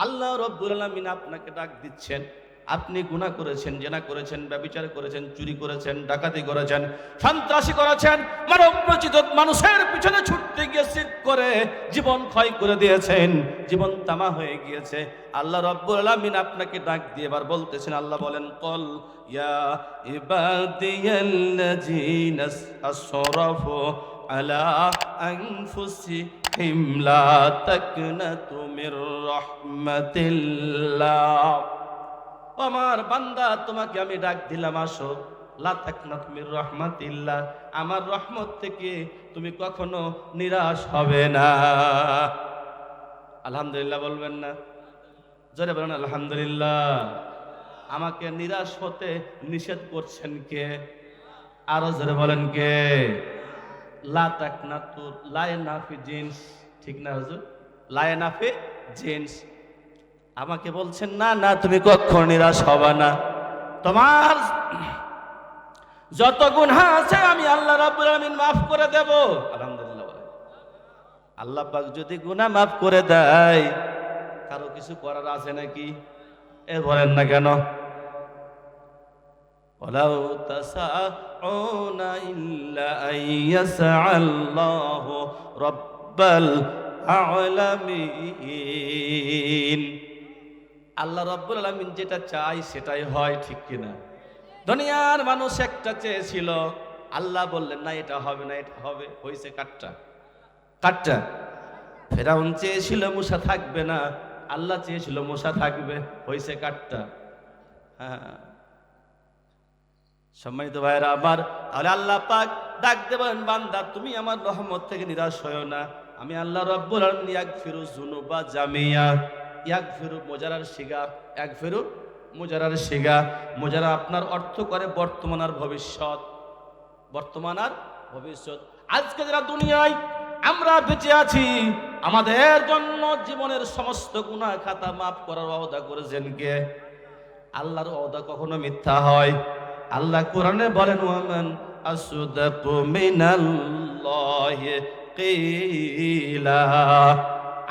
আল্লাহ রাব্বুল আলামিন আপনাকে ডাক দিচ্ছেন। আপনি গুনাহ করেছেন, জেনা করেছেন, ব্যভিচার করেছেন, চুরি করেছেন, ডাকাতি করেছেন, সন্ত্রাসী করেছেন, মানব রচিত মানুষের পিছনে ছুটতে গিয়ে শিরক করে জীবন ক্ষয় করে দিয়েছেন, জীবন তামা হয়ে গিয়েছে। আল্লাহ রাব্বুল আলামিন আপনাকে ডাক দিয়ে এবার বলতেছেন, আল্লাহ বলেন, কল ইয়া ইবাদিয়াল্লাযীনা আসরাফু আলা আনফুসিহিম লা তাকনাতু মির রাহমাতিল্লাহ। আমার বান্দা, তোমাকে আমি ডাক দিলাম, আসো। লা তাকনাতু মির রাহমাতিল্লাহ, আমার রহমত থেকে তুমি কখনো নিরাশ হবে না। আলহামদুলিল্লাহ বলবেন না? জোরে বলেন আলহামদুলিল্লাহ। আমাকে নিরাশ হতে নিষেধ করছেন কে? আরো জোরে বলেন কে? লা তাকনাতু, লায়নাফি জিন্স, ঠিক না হুজুর? লায়নাফি জিন্স। আমাকে বলছেন না না, তুমি কখনো নিরাশ হবে না। তোমার যত গুনাহ আছে আমি আল্লাহ রাব্বুল আলামিন মাফ করে দেব। আলহামদুলিল্লাহ বলেন। আল্লাহ পাক যদি গুনাহ মাফ করে দেয়, কারো কিছু করার আছে নাকি? এ বলেন না কেন? ওয়ালাউ তাসাউনা ইল্লা আইয়াসআল্লাহু রাব্বাল আলামিন। আল্লাহ রাব্বুল আলামিন যেটা চাই সেটাই হয়, ঠিক কিনা? দুনিয়ার মানুষ একটা চেয়েছিল, আল্লাহ বললেন না এটা হবে না, এটা হবে। হইছে কাটটা কাটটা। ফেরাউন চেয়েছিল মুসা থাকবে না, আল্লাহ চেয়েছিল মুসা থাকবে। হইছে কাটটা। হ্যাঁ, সম্মানিত ভাইরা আমার, তাহলে আল্লাহ পাক ডাক দেবেন, বান্দা তুমি আমার রহমত থেকে নিরাশ হয়ো না। আমি আল্লাহ রাব্বুল আলামিন ইয়াগফিরু যুনুবা জামিয়া। ইয়াগফিরু মুজারার শিগা, ইয়াগফিরু মুজারার শিগা। মুজারা আপনার অর্থ করে বর্তমান আর ভবিষ্যৎ, বর্তমান আর ভবিষ্যৎ। আজকে যারা দুনিয়ায় আমরা বেঁচে আছি, আমাদের জন্য জীবনের সমস্ত গুনাহ খাতা মাফ করার ওয়াদা করেছেন কে? আল্লাহর ওয়াদা কখনো মিথ্যা হয়? আল্লাহ কোরআনে বলেন, ওয়ামান আসদাকু মিনাল্লাহি কিলা।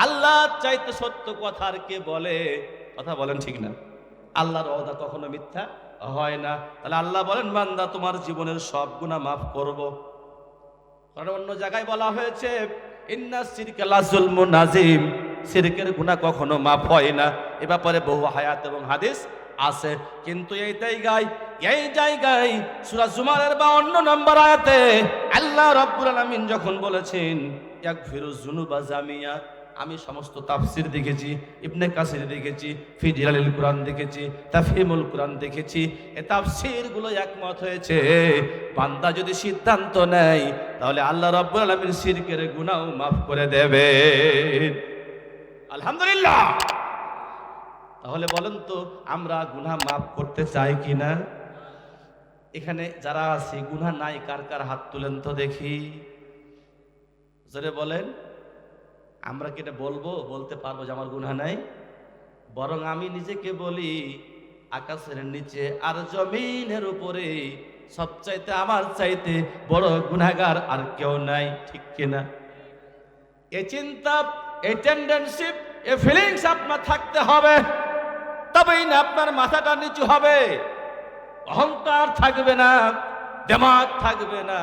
আল্লাহ চাইতে সত্য কথা আর কে বলে? কথা বলেন ঠিক না? আল্লাহর ওয়াদা কখনো মিথ্যা হয় না। তাহলে আল্লাহ বলেন, বান্দা তোমার জীবনের সব গুনাহ মাফ করব। কারণ অন্য জায়গায় বলা হয়েছে, ইন্না শিরকা লাযুলমুন আযীম, শিরকের গুনাহ কখনো মাফ হয় না। এ ব্যাপারে বহু আয়াত এবং হাদিস আছে। কিন্তু এই জায়গায় সূরা জুমারের 52 নম্বর আয়াতে আল্লাহ রাব্বুল আলামিন যখন বলেছেন ইয়াগফিরু যুনুবা জামিয়া, আমি সমস্ত তাফসির দেখেছি, ইবনে কাসির দেখেছি, ফি জিলালিল কুরআন দেখেছি, তাফহিমুল কুরআন দেখেছি, এই তাফসিরগুলো একমত হয়েছে, বান্দা যদি সিদ্ধান্ত নেয় তাহলে আল্লাহ রাব্বুল আলামিন শিরকের গুনাহও মাফ করে দেবে। আলহামদুলিল্লাহ। তাহলে বলেন তো, আমরা গুনাহ মাফ করতে চাই কিনা? এখানে যারা আছি গুনাহ নাই, কার কার হাত তুলেন তো দেখি, জোরে বলেন। আমরা কি এটা বলতে পারবো যে আমার গুনাহ নাই? বরং আমি নিজেকে বলি, আকাশের নিচে আর জমিনের উপরে সবচাইতে আমার চাইতে বড় গুনাহগার আর কেউ নাই, ঠিক কিনা? এই চিন্তা, এই টেন্ডেন্সি, এই ফিলিংস আপনার থাকতে হবে, তবেই না আপনার মাথাটা নিচু হবে, অহংকার থাকবে না, দেমাগ থাকবে না।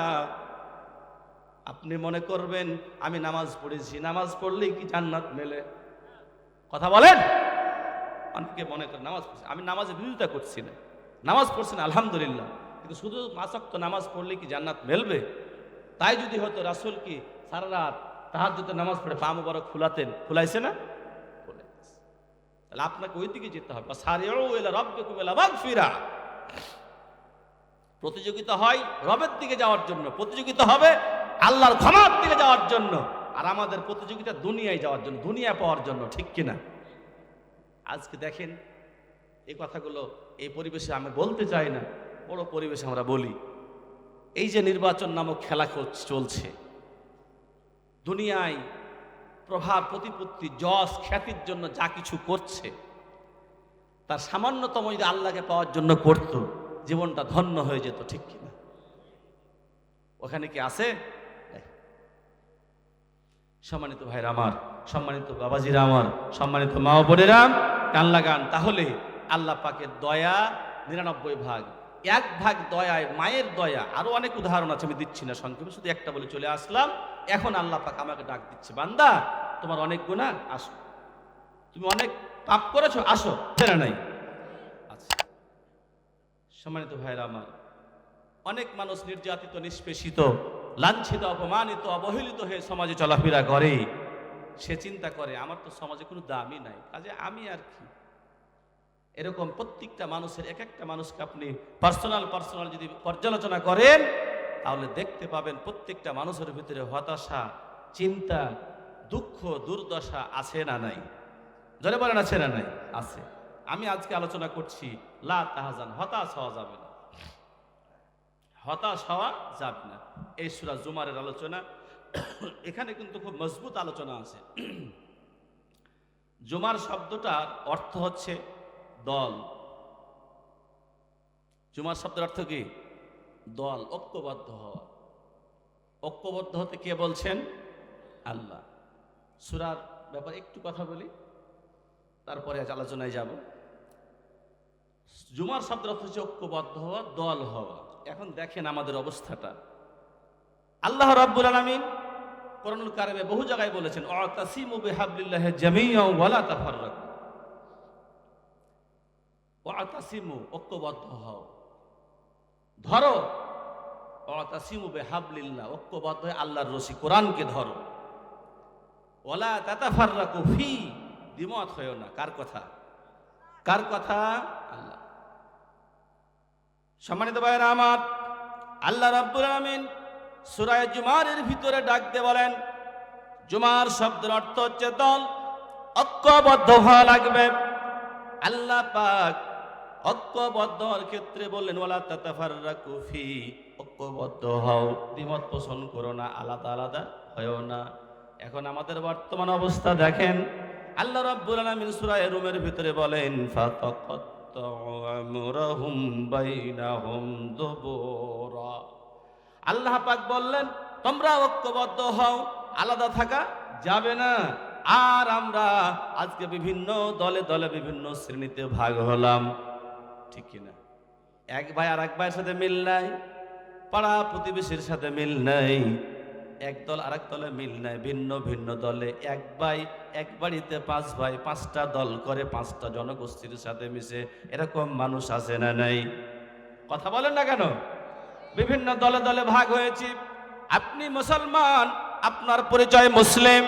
আপনি মনে করবেন আমি নামাজ পড়েছি, নামাজ পড়লেই কি জান্নাত মেলে? কথা বলেন। অনেকে মনে করেন নামাজ পড়ছি, আমি নামাজের বিরোধিতা করছি না, নামাজ পড়ছেন আলহামদুলিল্লাহ, কিন্তু শুধু 5 ওয়াক্ত নামাজ পড়লে কি জান্নাত মেলবে? তাই যদি হতো, রাসূল কি সারা রাত তাহাজ্জুদের নামাজ পড়ে পা মুবারক ফুলাতেন? ফুলাইছে না? ফুলাইছে। তাহলে আপনাকে ওই দিকে যেতে হবে। সারিউ ইলা রাব্বিকুম ইলা মাগফিরা। প্রতিযোগিতা হয় রবের দিকে যাওয়ার জন্য, প্রতিযোগিতা হবে আল্লাহর ক্ষমার দিকে যাওয়ার জন্য, আর আমাদের প্রতিযোগিতা দুনিয়ায় যাওয়ার জন্য, দুনিয়া পাওয়ার জন্য, ঠিক কিনা? আজকে দেখেন এই কথাগুলো এই পরিবেশে আমি বলতে চাই না, বড় পরিবেশে আমরা বলি। এই যে নির্বাচন নামক খেলা চলছে দুনিয়ায়, প্রভাব প্রতিপত্তি যশ খ্যাতির জন্য যা কিছু করছে, তার সামান্যতম যদি আল্লাহকে পাওয়ার জন্য করত, জীবনটা ধন্য হয়ে যেত, ঠিক কিনা? ওখানে কি আছে? সম্মানিত ভাইরা আমার, সম্মানিত বাবাজিরা আমার, সম্মানিত মা ও বোনেরা, কান লাগান। তাহলে আল্লাহ পাকের দয়া 99 ভাগ, 1 ভাগ দয়ায় মায়ের দয়া। আরো অনেক উদাহরণ আছে, আমি দিচ্ছি না সংক্ষেপে, শুধু একটা বলে চলে আসলাম। এখন আল্লাহ পাক আমাকে ডাক দিচ্ছে, বান্দা তোমার অনেক গুনাহ, আসো, তুমি অনেক পাপ করেছো, আসো, ফেরা নাই। আচ্ছা সম্মানিত ভাইরা আমার, অনেক মানুষ নির্যাতিত, নিষ্পেষিত, লাঞ্ছিত, অপমানিত, অবহেলিত হয়ে সমাজে চলাফেরা করে। সে চিন্তা করে আমার তো সমাজে কোনো দামই নাই, কাজে আমি আর কি। এরকম প্রত্যেকটা মানুষের, এক একটা মানুষকে আপনি পার্সোনাল যদি পর্যালোচনা করেন, তাহলে দেখতে পাবেন প্রত্যেকটা মানুষের ভিতরে হতাশা, চিন্তা, দুঃখ, দুর্দশা আছে না নাই? জনে বলেন আছে না নাই? আছে। আমি আজকে আলোচনা করছি লা তাহজান, হতাশ হওয়া যাবে না, হতাশ হওয়া যাবে না। এই সূরা জুমারের আলোচনা। এখানে কিন্তু খুব মজবুত আলোচনা আছে। জুমার শব্দটার অর্থ হচ্ছে দল। জুমার শব্দের অর্থ কি? দল, ঐক্যবদ্ধ হওয়া। ঐক্যবদ্ধ হতে কে বলছেন? আল্লাহ। সূরার ব্যাপারে একটু কথা বলি, তারপরে আজ আলোচনায় যাব। জুমার শব্দের অর্থ হচ্ছে ঐক্যবদ্ধ হওয়া, দল হওয়া। এখন দেখেন আমাদের অবস্থাটা। আল্লাহ রাব্বুল আলামিন কোরআনুল কারিমে বহু জায়গায় বলেছেন, ওয়াতাসিমু বিহাবলিল্লাহি জামিআন ওয়া লা তাফাররাকু। ওয়াতাসিমু, ঐক্যবদ্ধ হও, ধরো। ওয়াতাসিমু বিহাবলিল্লাহ, ঐক্যবদ্ধ হয়ে আল্লাহর রশি কোরআনকে ধরো। ওয়া লা তাতাফাররাকু ফি, দ্বিমত হয়ো না। কার কথা? কার কথা? আল্লাহ। সম্মানিত ভাইরা আমার, আল্লাহ রাব্বুল আলামিন সূরা জুমারের ভিতরে ডাক দিয়ে বলেন, জুমার শব্দের অর্থ হচ্ছে দল, ঐক্যবদ্ধ হওয়া লাগবে। আল্লাহ পাক ঐক্যবদ্ধ হওয়ার ক্ষেত্রে বললেন ওয়ালা তাতাফাররাকু ফি, ঐক্যবদ্ধ হও, দ্বিমত পোষণ করো না, আলাদা আলাদা হয়ো না। এখন আমাদের বর্তমান অবস্থা দেখেন, আল্লাহ রাব্বুল আলামিন সূরা রুমের ভিতরে বলেন ফাতাকাত্তাউ আমরাহুম বাইনাহুম যুবুরা। আল্লাহ পাক বললেন তোমরা ঐক্যবদ্ধ হও, আলাদা থাকা যাবে না। আর আমরা আজকে বিভিন্ন দলে দলে, বিভিন্ন শ্রেণীতে ভাগ হলাম, ঠিক কিনা? এক ভাই আর এক ভাইয়ের সাথে মিল নাই, পাড়া প্রতিবেশীর সাথে মিল নাই, এক দল আর এক দলে মিল নাই, ভিন্ন ভিন্ন দলে। এক ভাই এক বাড়িতে 5 ভাই, 5টা দল করে, 5টা জনগোষ্ঠীর সাথে মিশে। এরকম মানুষ আছে না নাই? কথা বলেন না কেন? বিভিন্ন দলে দলে ভাগ হয়েছি। আপনি মুসলমান, আপনার পরিচয় মুসলিম,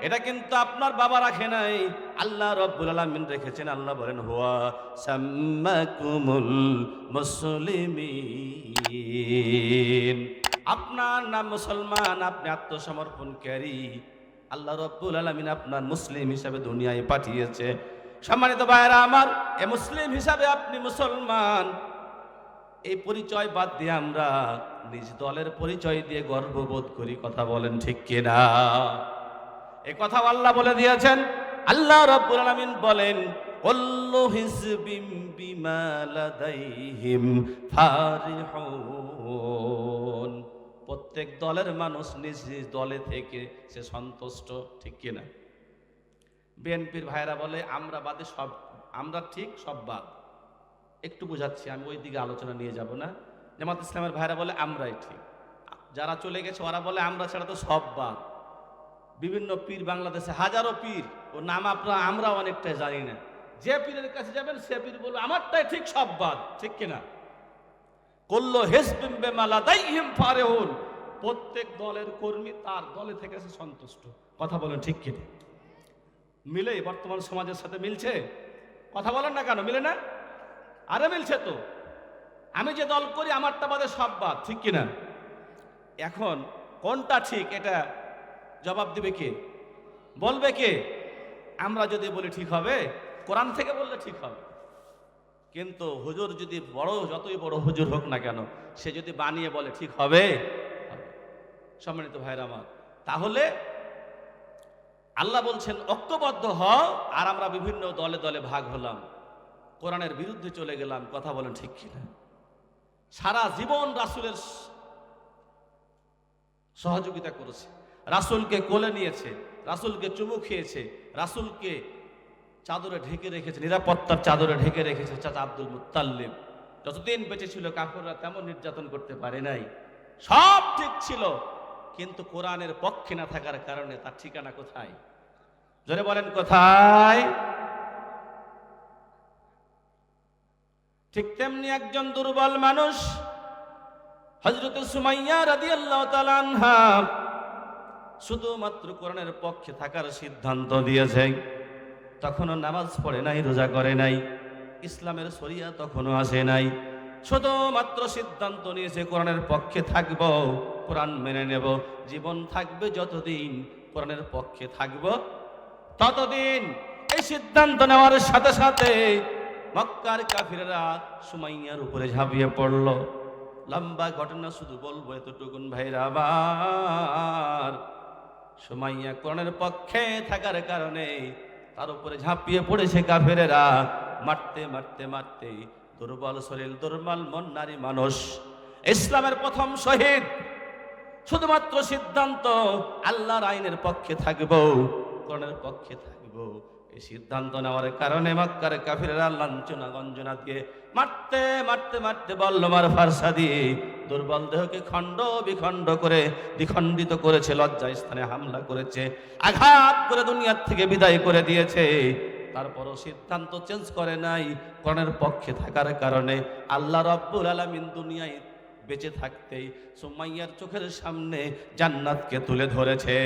এটা কিন্তু আপনার বাবা রাখে নাই, আল্লাহ রাব্বুল আলামিন রেখেছেন। আল্লাহ বলেন হুয়া সাম্মাকুমুল মুসলিমিন, আপনার নাম মুসলমান, আপনি আত্মসমর্পণকারী। আল্লাহ রাব্বুল আলামিন আপনার মুসলিম হিসাবে দুনিয়ায় পাঠিয়েছে। সম্মানিত ভাইরা আমার, এ মুসলিম হিসাবে আপনি মুসলমান, এই পরিচয় বাদ দিয়ে আমরা নিজ দলের পরিচয় দিয়ে গর্ববোধ করি। কথা বলেন ঠিক কিনা? এই কথা আল্লাহ বলে দিয়েছেন। আল্লাহ রাব্বুল আলামিন বলেন কুল্লু হিজবিম বিমা লাদাইহিম ফারিহুন, প্রত্যেক দলের মানুষ নিজ নিজ দলে থেকে সে সন্তুষ্ট, ঠিক কিনা? বিএনপির ভাইরা বলে আমরা বাদে সব, আমরা ঠিক সব বাদ। একটু বুঝাচ্ছি, আমি ওই দিকে আলোচনা নিয়ে যাব না। জামাত ইসলামের ভাইরা বলে আমরাই ঠিক, যারা চলে গেছে ওরা বলে আমরা ছাড়া তো সব বাদ। বিভিন্ন পীর, বাংলাদেশে হাজারো পীর, ও নাম আমরা অনেকটাই জানি না। যে পীরের কাছে যাবেন সে পীর বলবে আমারটাই ঠিক, সব বাদ, ঠিক কিনা? কুল্লু হিজবিম বিমা লাদাইহিম ফারিহুন, প্রত্যেক দলের কর্মী তার দলে থেকে সে সন্তুষ্ট। কথা বলেন ঠিক কিনা? মিলে বর্তমান সমাজের সাথে মিলছে? কথা বলেন না কেন? মিলে না? আরে মিলছে তো। আমি যে দল করি আমারটা বাদে সব বাদ, ঠিক কিনা? এখন কোনটা ঠিক এটা জবাব দিবে কে? বলবে কে? আমরা যদি বলি ঠিক হবে, কোরআন থেকে বললে ঠিক হবে। কিন্তু হুজুর যদি বড়, যতই বড় হুজুর হোক না কেন, সে যদি বানিয়ে বলে ঠিক হবে? সম্মানিত ভাইরা আমার, তাহলে আল্লাহ বলছেন ঐক্যবদ্ধ হও, আর আমরা বিভিন্ন দলে দলে ভাগ হলাম, কোরআনের বিরুদ্ধে চলে গেলাম। কথা বলেন ঠিক কিনা? সারা জীবন রাসূলের সহযোগিতা করেছে, রাসূলকে কোলে নিয়েছে, রাসূলকে চুমু খেয়েছে, রাসূলকে চাদরে ঢেকে রেখেছে, নিরাপত্তার চাদরে ঢেকে রেখেছে চাচা আব্দুল মুত্তালিব। যতদিন বেঁচে ছিল কাফেররা তেমন নির্যাতন করতে পারে নাই, সব ঠিক ছিল, কিন্তু কোরআনের পক্ষে না থাকার কারণে তার ঠিকানা কোথায়? জোরে বলেন কোথায়? ঠিক তেমনি একজন দুর্বল মানুষ হযরত সুমাইয়া রাদিয়াল্লাহু তাআলা আনহা শুধুমাত্র কোরআনের পক্ষে থাকার সিদ্ধান্ত দিয়েছে। তখনও নামাজ পড়ে নাই, রোজা করে নাই, ইসলামের শরিয়া তখনও আসে নাই, শুধুমাত্র সিদ্ধান্ত নিয়েছে কোরআনের পক্ষে থাকব, কোরআন মেনে নেব, জীবন থাকবে যতদিন কোরআনের পক্ষে থাকব ততদিন। এই সিদ্ধান্ত নেওয়ার সাথে সাথে মক্কার কাফিররা সুমাইয়ার উপরে ঝাঁপিয়ে পড়ল। লম্বা ঘটনা শুধু বলবো এতটুকুন ভাইরা আমার, সুমাইয়া কোরআনের পক্ষে থাকার কারণে তার উপরে ঝাঁপিয়ে পড়েছে কাফেরেরা, মারতে মারতে মারতে দুর্বল শরীর, দুর্বল মন, নারী মানুষ, ইসলামের প্রথম শহীদ। শুধুমাত্র সিদ্ধান্ত আল্লাহর আইনের পক্ষে থাকব, কোরআনের পক্ষে থাকব, এই সিদ্ধান্ত নেওয়ার কারণে মক্কার কাফিররা লাঞ্ছনা গঞ্জনা দিয়ে মারতে মারতে মারতে বল্লমার ফারসা দিয়ে দুর্বল দেহকে খণ্ড বিখণ্ড করে দ্বিখণ্ডিত করেছে, লজ্জা স্থানে হামলা করেছে, আঘাত করে দুনিয়ার থেকে বিদায় করে দিয়েছে। তারপরও সিদ্ধান্ত চেঞ্জ করে নাই, কোরআনের পক্ষে থাকার কারণে আল্লাহ রাব্বুল আলামিন দুনিয়ায় বেঁচে থাকতেই সুমাইয়ার চোখের সামনে জান্নাতকে তুলে ধরেছে।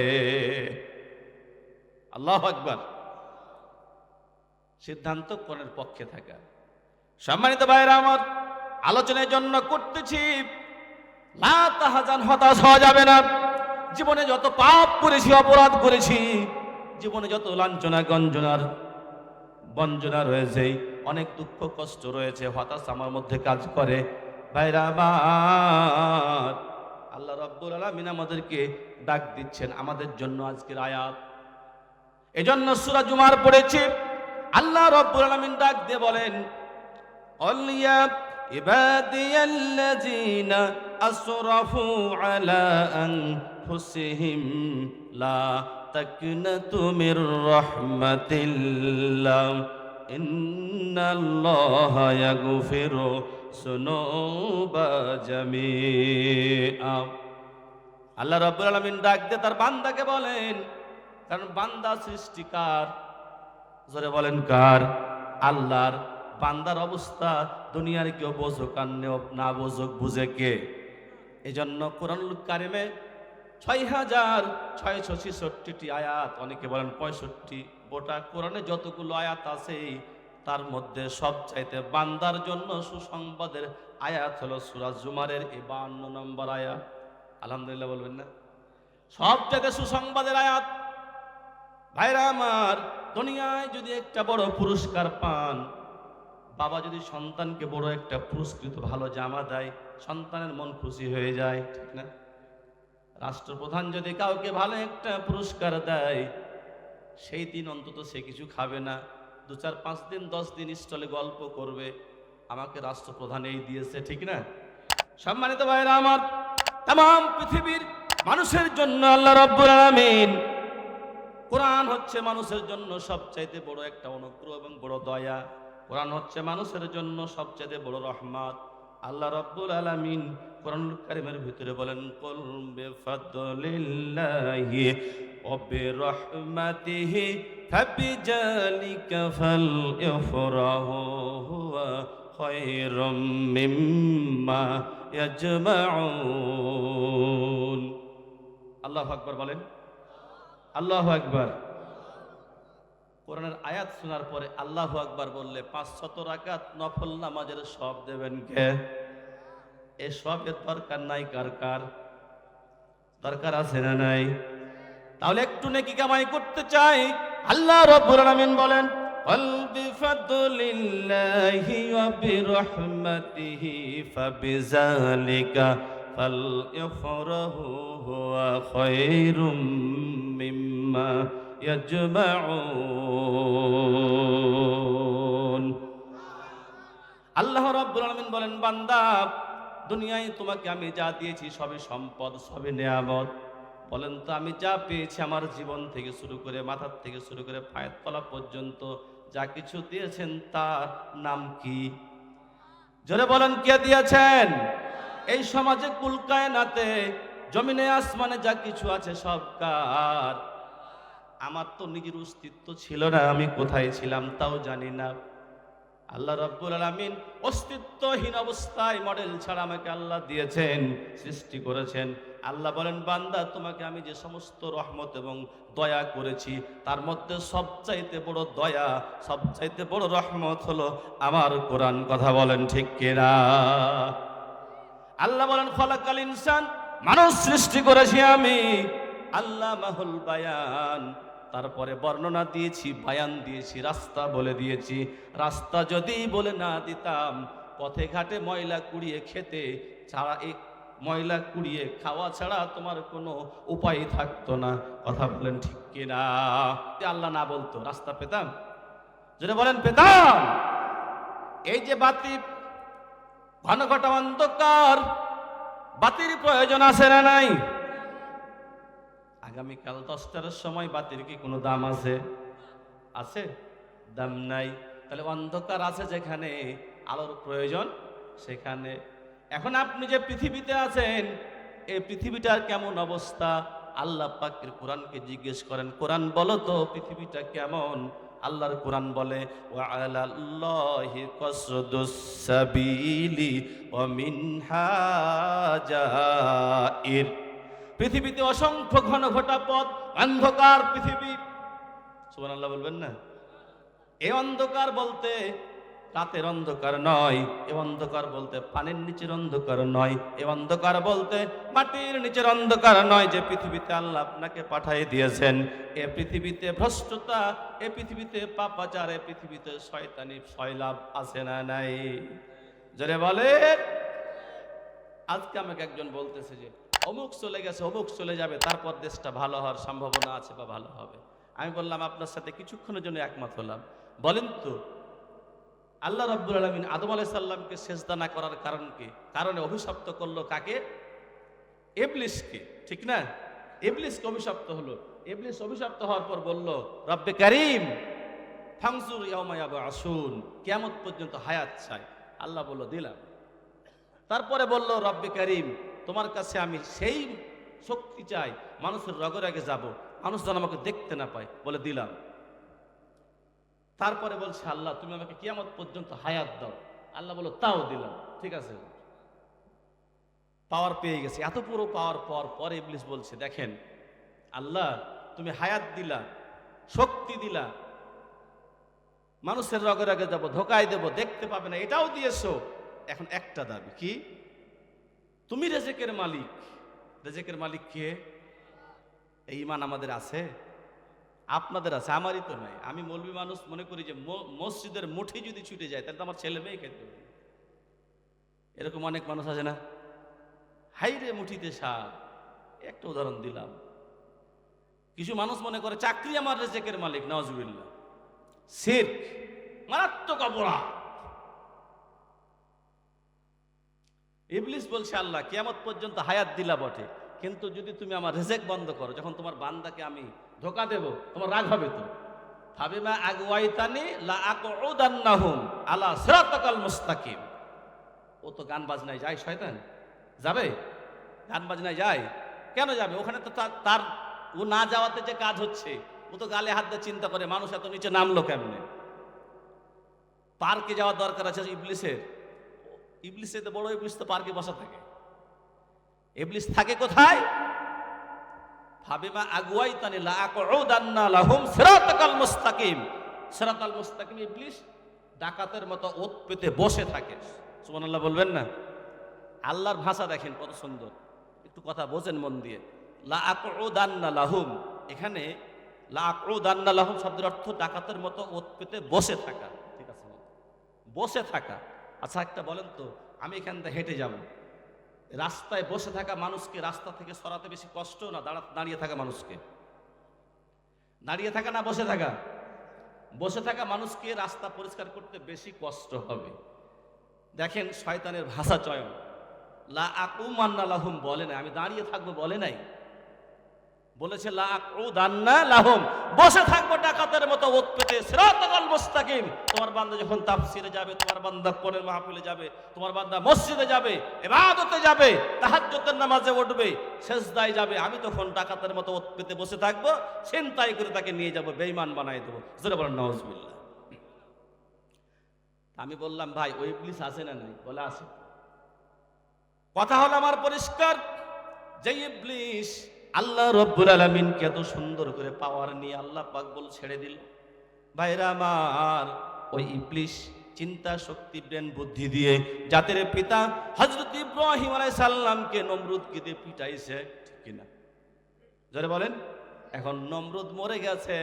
আল্লাহু আকবার। সিদ্ধান্ত কোরআনের পক্ষে থাকা। সম্মানিত ভাইরা আমার, আলোচনার জন্য করতেছি, লা তাহজান, হতাশ হওয়া যাবে না। জীবনে যত পাপ করেছি, অপরাধ করেছি, জীবনে যত লাঞ্ছনা গঞ্জনার বঞ্জনা রয়েছে, অনেক দুঃখ কষ্ট রয়েছে, হতাশ আমার মধ্যে কাজ করে। ভাইরা আমার, আল্লাহ রাব্বুল আলামিন আমাদেরকে ডাক দিচ্ছেন আমাদের জন্য আজকের আয়াত। এজন্য সূরা জুমার পড়েছি, আল্লাহ রাব্বুল আলামিন ডাক দিয়ে বলেন, قل يا عبادي الذين أسرفوا على أنفسهم لا تقنطوا من رحمة الله إن الله يغفر الذنوب جميعا। আল্লাহ রাব্বুল আলামিন ডাক দিয়ে তার বান্দাকে বলেন, কারণ বান্দা সৃষ্টিকার, জোরে বলেন কার? আল্লাহর। বান্দার অবস্থা দুনিয়ার কেউ বোঝুক আর না বোঝুক, বুঝে কে? এই জন্য কোরআনুল কারিমে ৬,৬৬৬টি আয়াত, অনেকে বলেন ৬৫, গোটা কোরআনে যতগুলো আয়াত আছে তার মধ্যে সবচাইতে বান্দার জন্য সুসংবাদের আয়াত হলো সূরা জুমারের এই ৫২ নম্বর আয়াত। আলহামদুলিল্লাহ বলবেন না? সবচাইতে সুসংবাদের আয়াত। ভাইরা আমার, দুনিয়ায় যদি একটা বড় পুরস্কার পান, বাবা যদি সন্তানকে বড় একটা পুরস্কৃত ভালো জামা দেয়, সন্তানের মন খুশি হয়ে যায়, ঠিক না? রাষ্ট্রপ্রধান যদি কাউকে ভালো একটা পুরস্কার দেয়, সেই দিন অন্তত সে কিছু খাবে না, ২-৪-৫ দিন ১০ দিন স্টলে গল্প করবে, আমাকে রাষ্ট্রপ্রধান এই দিয়েছে, ঠিক না? সম্মানিত ভাইরা আমার, তাম পৃথিবীর মানুষের জন্য আল্লাহ রাব্বুল আলামিন, কোরআন হচ্ছে মানুষের জন্য সবচাইতে বড় একটা অনুগ্রহ এবং বড় দয়া। কোরআন হচ্ছে মানুষের জন্য সবচেয়ে বড় রহমত। আল্লাহ রাব্বুল আলামিন কোরআনুল কারীমের ভিতরে বলেন, কুল বিফাদলিল্লাহি ওয়া বিরহমাতিহি ফাবিযালিকা ফালইফরাহু হুয়া খায়রুম মিম্মা ইয়াজমাউন। আল্লাহু আকবার বলেন, আল্লাহু আকবার। কোরআনের আয়াত শোনার পরে আল্লাহু আকবার বললে ৫০০ রাকাত নফল নামাজের সব দেবেন কে? এ সবের দরকার নাই কার? কার দরকার আছে না নাই? তাহলে একটু নেকি কামাই করতে চাই, আল্লাহ রাব্বুল আলামিন বলেন, ওয়াল বিফাদলিল্লাহি ওয়া বিরহমাতিহি ফাবিযালিকা ফালইফরাহু হুয়া খায়রুম মিম্মা ইয়াজমাউন। আল্লাহ রাব্বুল আলামিন বলেন, বান্দা, দুনিয়ায় তোমাকে আমি যা দিয়েছি সবই সম্পদ, সবই নিয়ামত, বলেন তো আমি যা পেয়েছি আমার জীবন থেকে শুরু করে মাথার থেকে শুরু করে পায়ের তলা পর্যন্ত যা কিছু দিয়েছেন তার নাম কি? জোরে বলেন, কে দিয়েছেন? এই সমাজে কুল কায়নাতে জমিনে আসমানে যা কিছু আছে সব কার? আমার তো নিজের অস্তিত্ব ছিল না, আমি কোথায় ছিলাম তাও জানি না। আল্লাহ রাব্বুল আলামিন অস্তিত্বহীন অবস্থায় মডেল ছাড়া আমাকে আল্লাহ দিয়েছেন, সৃষ্টি করেছেন। আল্লাহ বলেন, বান্দা তোমাকে আমি যে সমস্ত রহমত এবং দয়া করেছি তার মধ্যে সবচাইতে বড় দয়া, সবচাইতে বড় রহমত হলো আমার কোরআন। কথা বলেন ঠিক কিনা? আল্লাহ বলেন, খলাকাল ইনসান, মানুষ সৃষ্টি করেছি আমি আল্লাহ মাহুল বায়ান। তারপরে বর্ণনা দিয়েছি, বায়ান দিয়েছি, রাস্তা বলে দিয়েছি। রাস্তা যদি বলে না দিতাম, পথে ঘাটে ময়লা কুড়িয়ে খেতে ছাড়া, এক ময়লা কুড়িয়ে খাওয়া ছাড়া তোমার কোনো উপায় থাকতো না। কথা বলেন ঠিক কিনা? আল্লাহ না বলতো রাস্তা পেতাম? যদি বলেন পেতাম? এই যে বাতি, ঘন ঘটা অন্ধকার, বাতির প্রয়োজন আছে না নাই? আগামীকাল 10টার সময় বাতির কি কোনো দাম আছে? আছে? দাম নাই। তাহলে অন্ধকার আছে যেখানে, আলোর প্রয়োজন সেখানে। এখন আপনি যে পৃথিবীতে আছেন, এই পৃথিবীটার কেমন অবস্থা? আল্লাহ পাকের কোরআনকে জিজ্ঞেস করেন, কোরআন বলো তো পৃথিবীটা কেমন? আল্লাহর কোরআন বলে, ওয়া আলাল্লাহি কসদুস সাবিলি ওয়া মিনহা জাইর। পৃথিবীতে অসংখ্য ঘন ঘটা পথ, অন্ধকার পৃথিবী। সুবহানাল্লাহ বলবেন না? এই অন্ধকার বলতে রাতের অন্ধকার নয়, এ অন্ধকার বলতে পানির নিচের অন্ধকার নয়, এ অন্ধকার বলতে মাটির নিচের অন্ধকার নয়। যে পৃথিবীতে আল্লাহ আপনাকে পাঠিয়ে দিয়েছেন, এ পৃথিবীতে ভ্রষ্টতা, এ পৃথিবীতে পাপাচার, এ পৃথিবীতে শয়তানি সয়লাভ আছে না নাই? জোরে বলে। আজকে আমাকে একজন বলতেছে যে অমুক চলে গেছে, অমুক চলে যাবে, তারপর দেশটা ভালো হওয়ার সম্ভাবনা আছে বা ভালো হবে। আমি বললাম, আপনার সাথে কিছুক্ষণের জন্য একমত হলাম। বলেন তো, আল্লাহ রাব্বুল আলামিন আদম আলাইহিস সালামকে সিজদা না করার কারণে অভিশপ্ত করলো কাকে? ইবলিসকে, ঠিক না? ইবলিসকে অভিশপ্ত হলো। ইবলিস অভিশপ্ত হওয়ার পর বলল, রব্বে কারীম ফানজুর ইয়াউমা ইয়াবআসুন, কিয়ামত পর্যন্ত হায়াত চাই। আল্লাহ বলল, দিলাম। তারপরে বলল, রব্বে কারীম তোমার কাছে আমি সেই শক্তি চাই, মানুষের রগের আগে যাব, মানুষ যেন আমাকে দেখতে না পায়। বলে, দিলাম। তারপরে বলছে, আল্লাহ তুমি আমাকে কিয়ামত পর্যন্ত হায়াত দাও। আল্লাহ বলল, তাও দিলাম। ঠিক আছে, পাওয়ার পেয়ে গেছে। এত পুরো পাওয়ার পরে ইবলিস বলছে, দেখেন আল্লাহ তুমি হায়াত দিলা, শক্তি দিলা, মানুষের রগের আগে যাব, ধোকায় দেব, দেখতে পাবে না, এটাও দিয়েছো। এখন একটা দাবি কি? তুমি রেজেকের মালিক। রেজেকের মালিক কে? এই ঈমান আমাদের আছে? আপনাদের আছে, আমারই তো নাই। আমি মৌলবি মানুষ, মনে করি যে মসজিদের মুঠি যদি ছুটে যায় তাহলে তো আমার ছেলে মেয়ে খেতে হবে। এরকম অনেক মানুষ আছে না? হাইরে মুঠিতে সাপ। একটা উদাহরণ দিলাম। কিছু মানুষ মনে করে চাকরি আমার রেজেকের মালিক। নাউজুবিল্লাহ। শিরক, মারাত্মক অপরাধ। ইবলিস বলছে, আল্লাহ কিয়ামত পর্যন্ত হায়াত দিলা বটে, কিন্তু যদি তুমি আমার রিজেক বন্ধ করো, যখন তোমার বান্দাকে আমি ধোকা দেব, তোমার রাগ হবে তো। ফাবিমা আগওয়াইতানি লা আকউদান্নাহুম আলা সিরাতাকাল মুস্তাকিম। ও তো গান বাজনায় যায়, শয়তান যাবে? গান বাজনায় যায় কেন যাবে? ওখানে তো তার ও না যাওয়াতে যে কাজ হচ্ছে, ও তো গালে হাত দিয়ে চিন্তা করে মানুষ এত নিচে নামলো কেমনে। পার্কে যাওয়ার দরকার আছে ইবলিসের। ইবলিসের তো বড় ইবলিস তো পার্কে বসা থাকে। ইবলিস থাকে কোথায়? ফাবিমা আগওয়াইতানি লা আকউদান্না লাহুম সিরাতাকাল মুস্তাকিম। সিরাতাল মুস্তাকিম ইবলিস ডাকাতের মতো ওত পেতে বসে থাকে। সুবহানাল্লাহ বলবেন না? আল্লাহর ভাষা দেখেন কত সুন্দর, একটু কথা বোঝেন মন দিয়ে। লা আকউদান্না লাহুম, এখানে লা আকউদান্না লাহুম শব্দের অর্থ ডাকাতের মতো ওত পেতে বসে থাকা। ঠিক আছে, বসে থাকা। আচ্ছা একটা বলেন তো, আমি এখান থেকে হেঁটে যাব, রাস্তায় বসে থাকা মানুষকে রাস্তা থেকে সরাতে বেশি কষ্ট না দাঁড়িয়ে থাকা মানুষকে? দাঁড়িয়ে থাকা না বসে থাকা? বসে থাকা মানুষকে রাস্তা পরিষ্কার করতে বেশি কষ্ট হবে। দেখেন শয়তানের ভাষা চয়ন। লা আকুমান্না লাহুম বলে নাই, আমি দাঁড়িয়ে থাকবো বলে নাই। বলেছে লাকুদান্না লাহুম, বসে থাকবো ডাকাতের মতো ওত পেতে সিরাতাল মুস্তাকিম। তোমার বান্দা যখন তাফসিরে যাবে, তোমার বান্দা কোরআন মাহফিলে যাবে, তোমার বান্দা মসজিদে যাবে, ইবাদতে যাবে, তাহাজ্জুদের নামাজে উঠবে, সিজদায় যাবে, আমি তখন ডাকাতের মতো ওত পেতে বসে থাকবো, ছিনতাই করে তাকে নিয়ে যাব, বেঈমান বানাই দেবো। জোরে বলেন নাউজুবিল্লাহ। আমি বললাম ভাই ওই ইবলিস আছে না নাই? বলে আছে। কথা হলো আমার পরিষ্কার, যে ইবলিস আল্লাহ রব্বুল আলামিনকে এত সুন্দর করে পাওয়ার নিয়ে আল্লাহ পাক বল ছেড়ে দিল। ভাইরা আমার, ওই ইবলিস চিন্তা শক্তি ব্রেন বুদ্ধি দিয়ে জাতির পিতা হযরত ইব্রাহিম আলাইহিস সালামকে নমরুদকে দিয়ে পিটাইছে, ঠিক কিনা? যারা বলেন, এখন নমরুদ মরে গেছে,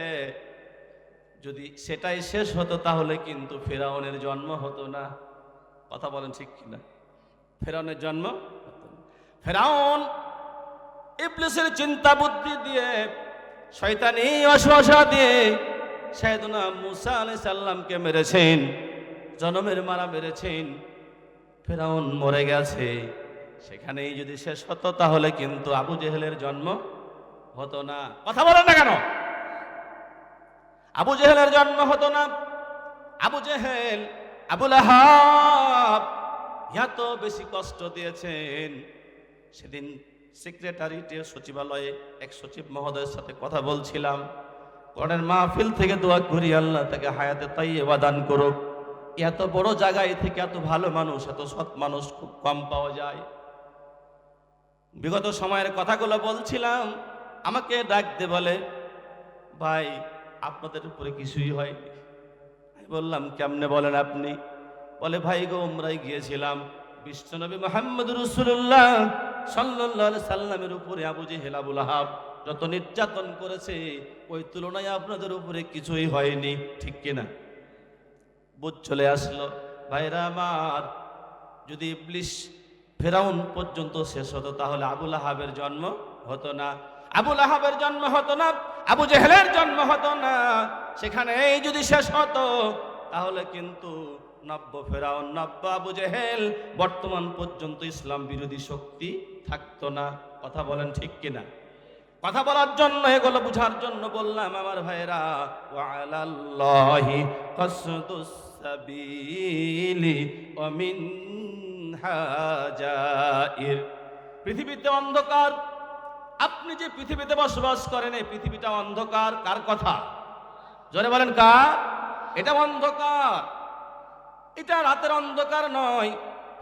যদি সেটাই শেষ হতো তাহলে কিন্তু ফেরাউনের জন্ম হতো না। কথা বলেন ঠিক কিনা? ফেরাউনের জন্ম হতো না। ফেরাউন ইবলিসের চিন্তা বুদ্ধি দিয়ে, শয়তানি ওয়াসওয়াসা দিয়ে সাইয়েদনা মুসা আলাইহিস সালামকে মেরেছেন, জনমের মারা মেরেছেন। ফেরাউন মরে গেছে, সেখানেই যদি শেষ হতো তাহলে কিন্তু আবু জেহেলের জন্ম হতো না। কথা বলেন না কেন? আবু জেহেলের জন্ম হতো না। আবু জেহেল, আবু লাহাব এত বেশি কষ্ট দিয়েছেন। সেদিন সেক্রেটারিতে সচিবালয়ে এক সচিব মহোদয়ের সাথে কথা বলছিলাম, কোরআনের মাহফিল থেকে দোয়া করি আল্লাহ তাকে হায়াতে তাইয়্যিবা দান করুক। এত বড় জায়গায় থেকে এত ভালো মানুষ, এত সৎ মানুষ খুব কম পাওয়া যায়। বিগত সময়ের কথাগুলো বলছিলাম, আমাকে ডাকতে বলে, ভাই আপনাদের উপরে কিছুই হয়নি। আমি বললাম কেমনে বলেন আপনি? বলে ভাই গো, উমরায় গিয়েছিলাম, বিশ্বনবী মুহাম্মদ রাসূলুল্লাহ সাল্লাল্লাহু আলাইহি সাল্লামের উপরে আবু জেহেল, আবু লাহাব যত নির্যাতন করেছে, ওই তুলনায় আপনাদের উপরে কিছুই হয়নি, ঠিক কিনা? বুঝ চলে আসলো। ভাইরা আমার, যদি ইবলিস ফেরাউন পর্যন্ত শেষ হতো তাহলে আবু লাহাবের জন্ম হতো না, আবু লাহাবের জন্ম হতো না, আবু জেহেলের জন্ম হতো না। সেখানে এই যদি শেষ হতো তাহলে কিন্তু নব্য ফেরাউন, নব্য আবু জেহেল, বর্তমান পর্যন্ত ইসলাম বিরোধী শক্তি থাকতো না। কথা বলেন ঠিক কিনা? কথা বলার জন্য, এগুলো বুঝার জন্য বললাম আমার ভাইরা, ওয়া আলাল্লাহি কাসদুস সাবিলি ওয়া মিনহা জাইর। পৃথিবীতে অন্ধকার, আপনি যে পৃথিবীতে বসবাস করেন এই পৃথিবীটা অন্ধকার। কার কথা? জোরে বলেন কার? এটা অন্ধকার। এটা রাতের অন্ধকার নয়,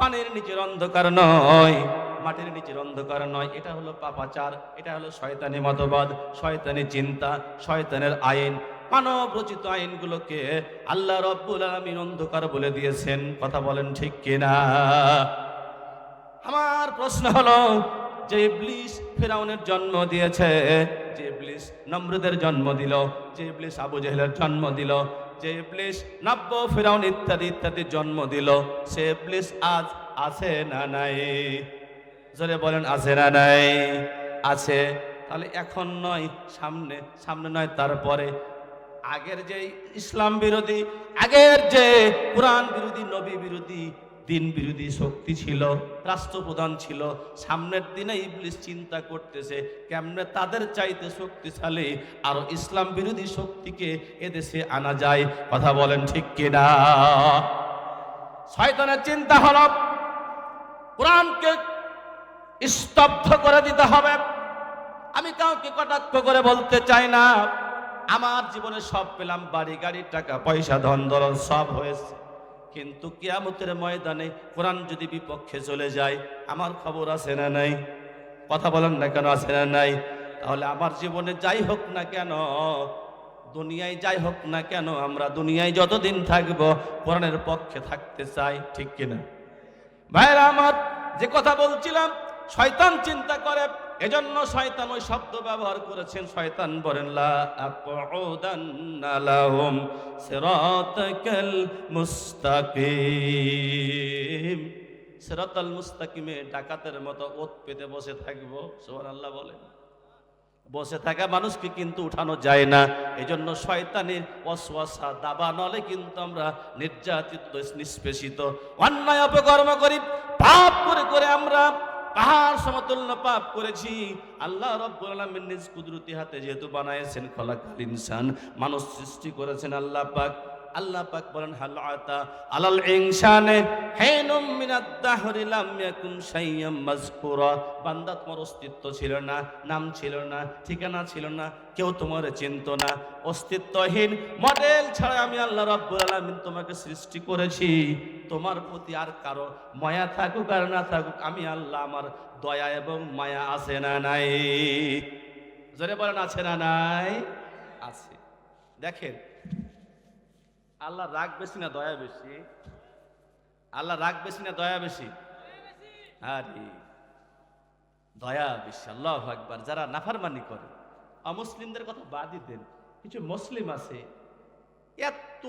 পানির নিচের অন্ধকার নয়, মাটির নিচের অন্ধকার নয়। এটা হলো পাপাচার, এটা হলো শয়তানি মতবাদ, শয়তানি চিন্তা, শয়তানের আইন। মানব রচিত আইনগুলোকে আল্লাহ রব্বুল আলামিন অন্ধকার বলে দিয়েছেন। কথা বলেন ঠিক কিনা? আমার প্রশ্ন হলো, যে ইবলিস ফেরাউনের জন্ম দিয়েছে, যে ইবলিস নমরুদের জন্ম দিল, যে ইবলিস আবু জেহেলের জন্ম দিল, যে ইবলিস নব্য ফেরাউন ইত্যাদি ইত্যাদি জন্ম দিল, সে ইবলিস আজ আছে না নাই? জোরে বলেন আছে না নাই? আছে। তাহলে এখন নয়, সামনে, সামনে নয় তারপরে। আগের যে ইসলাম বিরোধী, আগের যে কোরআন বিরোধী, নবী বিরোধী, দিন বিরোধী শক্তি ছিল, রাষ্ট্রপ্রধান ছিল, সামনের দিনে ইবলিস চিন্তা করতেছে কেমনে তাদের চাইতে শক্তিশালী আরো ইসলাম বিরোধী শক্তিকে এদেশে আনা যায়। কথা বলেন ঠিক কিনা? শয়তানের চিন্তা হলো কোরআনকে স্তব্ধ করে দিতে হবে। আমি কাউকে কটাক্ষ করে বলতে চাই না, আমার জীবনে সব পেলাম, বাড়ি গাড়ি টাকা পয়সা ধন দৌলত সব হয়েছে, কিন্তু কিয়ামতের ময়দানে কোরআন যদি বিপক্ষে চলে যায় আমার খবর আছে না নাই? কথা বলেন না কেন? আছে না নাই? তাহলে আমার জীবনে যাই হোক না কেন, দুনিয়ায় যাই হোক না কেন, আমরা দুনিয়ায় যতদিন থাকবো কোরআনের পক্ষে থাকতে চাই, ঠিক কিনা? ভাইরা আমার, যে কথা বলছিলাম, শয়তান চিন্তা করে, এজন্য শয়তান ওই শব্দ ব্যবহার করেছেন। শয়তান বলেন লা আকুদান্না লাহুম সিরাতাকাল মুস্তাকিম। সিরাতাল মুস্তাকিমে ডাকাতের মতো ওত পেতে বসে থাকবো। সুবহানাল্লাহ বলেন। বসে থাকা মানুষকে কিন্তু উঠানো যায় না। এজন্য শয়তানের ওয়াসওয়াসা দাবা নলে কিন্তু আমরা নির্যাতিত, নিষ্পেষিত, অন্যায় অপকর্ম করি, পাপ করে করে আমরা পাহাড় সমতুল্য পাপ করেছি। আল্লাহ রাব্বুল আলামিন নিজ কুদরতি হাতে যেহেতু বানায়েছেন, খলাকাল ইনসান, মানুষ সৃষ্টি করেছেন আল্লাহ পাক। আল্লাহ পাক বলেন হাল আতা আলাল ইনসানে হিনুম মিনাদ দাহরি লাম ইয়াকুন শাইয়্যাম মাযকুরা। বান্দা, তোমার অস্তিত্ব ছিল না, নাম ছিল না, ঠিকানা ছিল না, কেউ তোমার চিনতো না। অস্তিত্বহীন মডেল ছাড়া আমি আল্লাহ রাব্বুল আলামিন তোমাকে সৃষ্টি করেছি। তোমার প্রতি আর কারো মায়া থাকুক আর না থাকুক, আমি আল্লাহ আমার দয়া এবং মায়া আছে না নাই? জোরে বলেন আছে না নাই? আছে। দেখেন, আল্লাহ রাগ বেশি না দয়া বেশি? আল্লাহ রাগ বেশি না দয়া বেশি? আরে দয়া বেশি। আল্লাহু আকবার। যারা নাফরমানি করে, অমুসলিমদের কথা বাদই দেন, কিছু মুসলিম আছে এত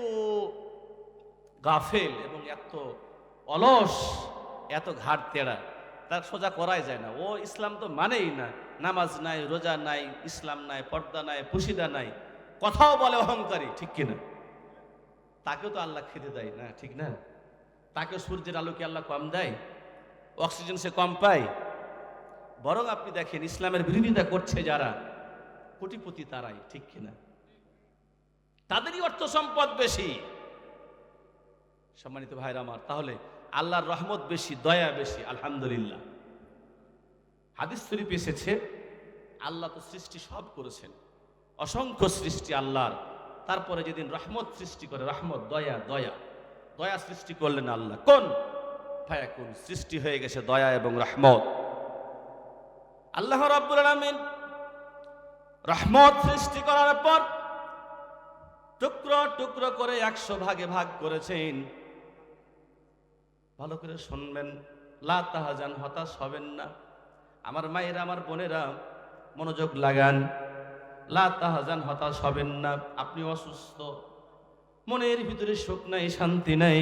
গাফেল এবং এত অলস, এত ঘাট তেড়া, তার সোজা করাই যায় না। ও ইসলাম তো মানেই না, নামাজ নাই, রোজা নাই, ইসলাম নাই, পর্দা নাই, পুশিদা নাই, কথাও বলে অহংকারী, ঠিক কিনা? তাকেও তো আল্লাহ খেতে দেয় না, ঠিক না? তাকে সূর্যের আলো কি আল্লাহ কম দেয়? অক্সিজেন সে কম পায়? বরং আপনি দেখেন, ইসলামের বিরোধিতা করছে যারা, কোটিপতি তারাই, ঠিক কিনা? তাদেরই অর্থ সম্পদ বেশি। সম্মানিত ভাইরা আমার, তাহলে আল্লাহর রহমত বেশি, দয়া বেশি, আলহামদুলিল্লাহ। হাদিস শরীফে এসেছে, আল্লাহ তো সৃষ্টি সব করেছেন, অসংখ্য সৃষ্টি আল্লাহর। তারপরে যেদিন রহমত সৃষ্টি করে, রহমত, দয়া, দয়া, দয়া সৃষ্টি করলেন আল্লাহ। কোন ফায়াকুন, সৃষ্টি হয়ে গেছে দয়া এবং রহমত। আল্লাহ রাব্বুল আলামিন রহমত সৃষ্টি করার পর টুকরো টুকরো করে 100 ভাগে ভাগ করেছেন। ভালো করে শুনবেন, লা তাহজান, হতাশ হবেন না। আমার মায়েরা, আমার বোনেরা, মনোযোগ লাগান। লা তাহজান, হতাশ হবেন না। আপনি অসুস্থ, মনের ভিতরে সুখ নাই, শান্তি নাই,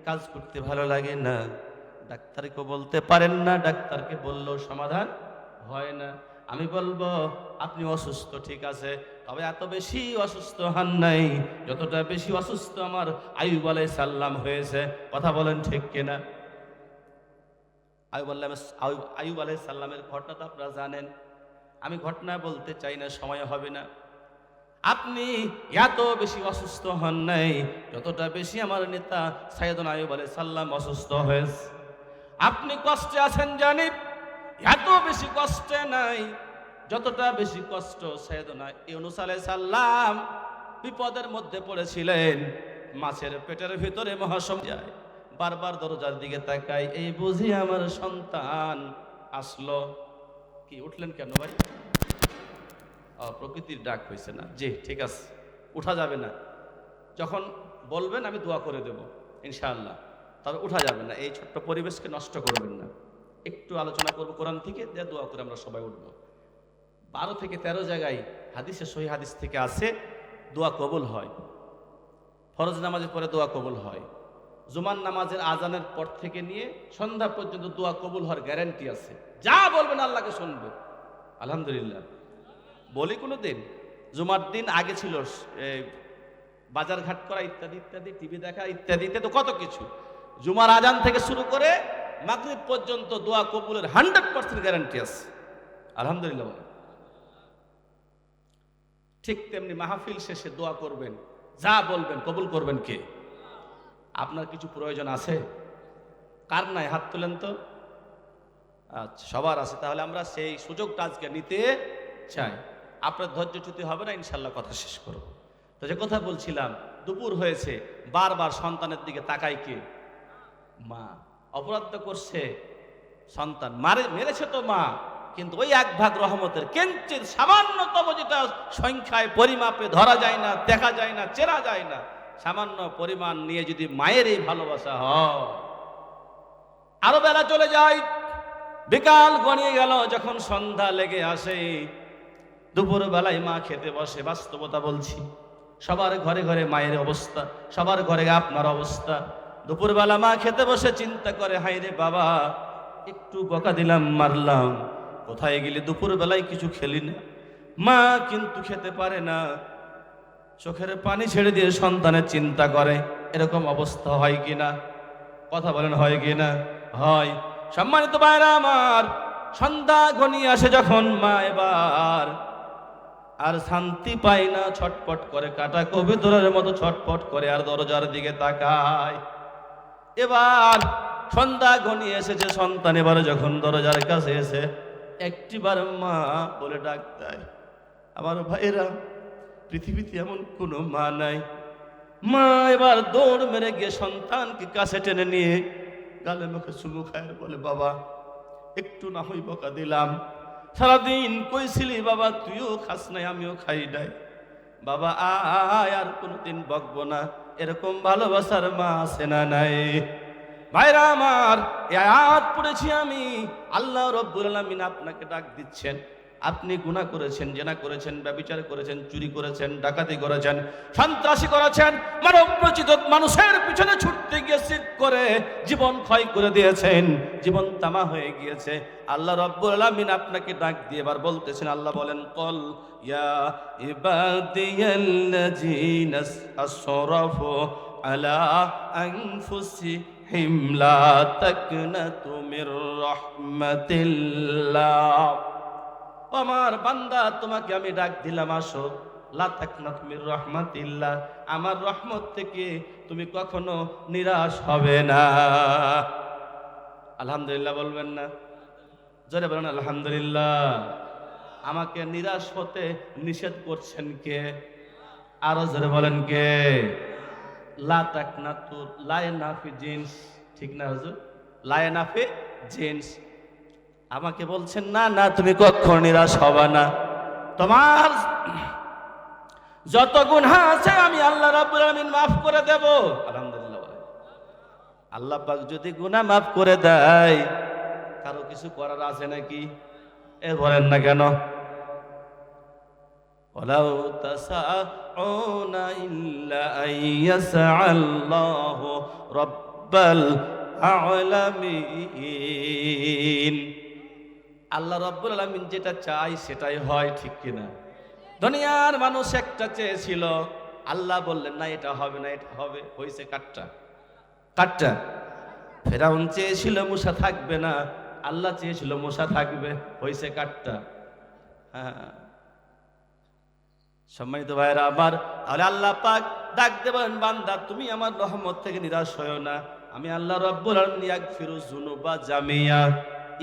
কাজ করতে ভালো লাগে না, ডাক্তারকে বলতে পারেন না, ডাক্তারকে বললেও সমাধান হয় না। আমি বলবো আপনি অসুস্থ, ঠিক আছে, তবে এত বেশি অসুস্থ হন নাই যতটা বেশি অসুস্থ আমার আইয়ুব আলাইহিস সালাম হয়েছে। কথা বলেন ঠিক কিনা? আইয়ুব আলাইহিস সালামের ঘটনা তো আপনারা জানেন, আমি ঘটনা বলতে চাই না, সময় হবে না। আপনি এত বেশি অসুস্থ হন নাই যতটা বেশি আমার নেতা সাইয়েদনা আইয়ুব আলাইহিস সালাম অসুস্থ হয়েছে। আপনি কষ্টে আছেন জানি, এত বেশি কষ্টে নাই যতটা বেশি কষ্ট সাইয়েদনা ইউনূস আলাইহিস সালাম বিপদের মধ্যে পড়েছিলেন। মাছের পেটের ভিতরে মহাসমুদ্র, বারবার দরজার দিকে তাকাই, এই বুঝি আমার সন্তান আসলো। কি উঠলেন কেন ভাই? প্রকৃতির ডাক হয়েছে না? জি ঠিক আছে, উঠা যাবে না। যখন বলবেন আমি দোয়া করে দেব ইনশাআল্লাহ, তবে উঠা যাবে না। এই ছোট্ট পরিবেশকে নষ্ট করবেন না। একটু আলোচনা করব কোরআন থেকে, দিয়ে দোয়া করে আমরা সবাই উঠবো। 12 থেকে 13 জায়গায় হাদিসে, সহিহ হাদিস থেকে আছে, দোয়া কবুল হয়। ফরজ নামাজের পরে দোয়া কবুল হয়। জুমার নামাজের আজানের পর থেকে নিয়ে সন্ধ্যা পর্যন্ত দোয়া কবুল হওয়ার গ্যারান্টি আছে। যা বলবেন আল্লাহকে শুনবে, আলহামদুলিল্লাহ। বলি কোনো দিন, জুমার দিন আগে ছিল বাজার ঘাট করা ইত্যাদি ইত্যাদি, টিভি দেখা ইত্যাদিতে তো কত কিছু। জুমার আজান থেকে শুরু করে মাগরিব পর্যন্ত দোয়া কবুলের 100% গ্যারান্টি আছে, আলহামদুলিল্লাহ। ঠিক তেমনি মাহফিল শেষে দোয়া করবেন, যা বলবেন কবুল করবেন কে? আপনার কিছু প্রয়োজন আছে? কার নাই? হাত তুলেন তো। আচ্ছা, সবার আছে। তাহলে আমরা সেই সুযোগটা আজকে নিতে চাই। আপনার ধৈর্যচ্যুতি হবে না, ইনশাল্লাহ কথা শেষ করব। তো যে কথা বলছিলাম, দুপুর হয়েছে, বারবার সন্তানের দিকে তাকাই কে? মা। অপরাধ করছে সন্তান, মেরেছে তো মা, কিন্তু ওই 1 ভাগ রহমতের কিঞ্চিত সামান্যতম, যেটা সংখ্যায় পরিমাপে ধরা যায় না, দেখা যায় না, চেনা যায় না, সামান্য পরিমাণ নিয়ে যদি মায়ের এই ভালোবাসা হয়। আরো বেলা চলে যায়, বিকাল গড়িয়ে গেল, যখন সন্ধ্যা লেগে আসে, দুপুর বেলায় মা খেতে বসে। বাস্তবতা বলছি, সবার ঘরে ঘরে মায়ের অবস্থা, সবার ঘরে আপনার অবস্থা। দুপুরবেলা মা খেতে বসে চিন্তা করে, হায় রে বাবা, একটু বকা দিলাম, মারলাম, কোথায় গেলি? দুপুর বেলায় কিছু খেলি না। মা কিন্তু খেতে পারে না, চোখের পানি ছেড়ে দিয়ে সন্তানের চিন্তা করে। এরকম অবস্থা হয় কিনা? কথা বলেন, হয় কিনা? হয়। সম্মানিত ভাইরা আমার, সন্ধ্যা ঘনিয়ে আসে যখন মা এবার আর শান্তি পায় না, ছটপট করে, কাটা কবিতরের মতো ছটপট করে আর দরজার দিকে তাকায়। এবার সন্ধ্যা ঘনিয়ে এসেছে, সন্তান এবার যখন দরজার কাছে এসে একটিবার মা বলে ডাক দেয়, আমার ভাইরা, পৃথিবীতে এমন কোনো মা নাই। মা এবার দৌড় মেরে গিয়ে সন্তানকে কাছে টেনে নিয়ে গালে মুখে চুমু খায়, বলে, বাবা একটু না হই বকা দিলাম, সারাদিন কইছিলি বাবা, তুইও খাস নাই আমিও খাই নাই, বাবা আয় আর কোনোদিন বকবো না। এরকম ভালোবাসার মা আছে না নাই? ভাইরা আমার, এই আয়াত পড়েছি আমি, আল্লাহ রাব্বুল আলামিন আপনাকে ডাক দিচ্ছেন। আপনি গুনাহ করেছেন, জেনা করেছেন, ব্যভিচার করেছেন, চুরি করেছেন, ডাকাতি করেছেন, সন্ত্রাসী করেছেন, মানব প্রচিত মানুষের পিছনে ছুটতে গিয়ে শিরক করে জীবন ক্ষয় করে দিয়েছেন, জীবন তামা হয়ে গিয়েছে। আল্লাহ রাব্বুল আলামিন আপনাকে ডাক দিয়ে এবার বলতেছেন, আল্লাহ বলেন, কল ইয়া ইবাদিয়াল্লাযীনা আসরাফু আলা আনফুসিহিম লা তাকনাতু মির রাহমাতিল্লাহ। আমার বান্দা, তোমাকে আমি ডাক দিলাম, আসো, লা তাকনাতু মির রাহমাতিল্লাহ, আমার রহমত থেকে তুমি কখনো নিরাশ হবে না। আলহামদুলিল্লাহ বলবেন না? জোরে বলেন আলহামদুলিল্লাহ। আমাকে নিরাশ হতে নিষেধ করছেন কে? আরো জোরে বলেন কে? লা তাকনাতু, লায়নাফি জিন্স, ঠিক না হুজুর? লায়নাফি জিন্স। আমাকে বলছেন না না, তুমি কখনো নিরাশ হবে না, তোমার যত গুনাহ আছে আমি আল্লাহ রাব্বুল আলামিন মাফ করে দেব। আলহামদুলিল্লাহ বলেন। আল্লাহ পাক যদি গুনাহ মাফ করে দেয়, কারো কিছু করার আছে নাকি? এ বলেন না কেন? ওয়ালাউ তাসাউনা ইল্লা আইয়াসআল্লাহু রাব্বাল আলামিন। আল্লাহ রাব্বুল আলামিন যেটা চায় সেটাই হয়, ঠিক কিনা? দুনিয়ার মানুষ একটা চেয়েছিল, আল্লাহ বললেন না এটা হবে না, এটা হবে, হয়েছে কাটটা কাটটা। ফেরাউন চেয়েছিল মূসা থাকবে না, আল্লাহ চেয়েছিল মূসা থাকবে, হয়েছে কাটটা। হ্যাঁ, সম্মানিত ভাইরা আমার, তাহলে আল্লাহ পাক ডাক দেবেন, বান্দা তুমি আমার রহমত থেকে নিরাশ হয়ো না। আমি আল্লাহ রাব্বুল আলামিন ইয়াগফিরু যুনুবা জামিয়া,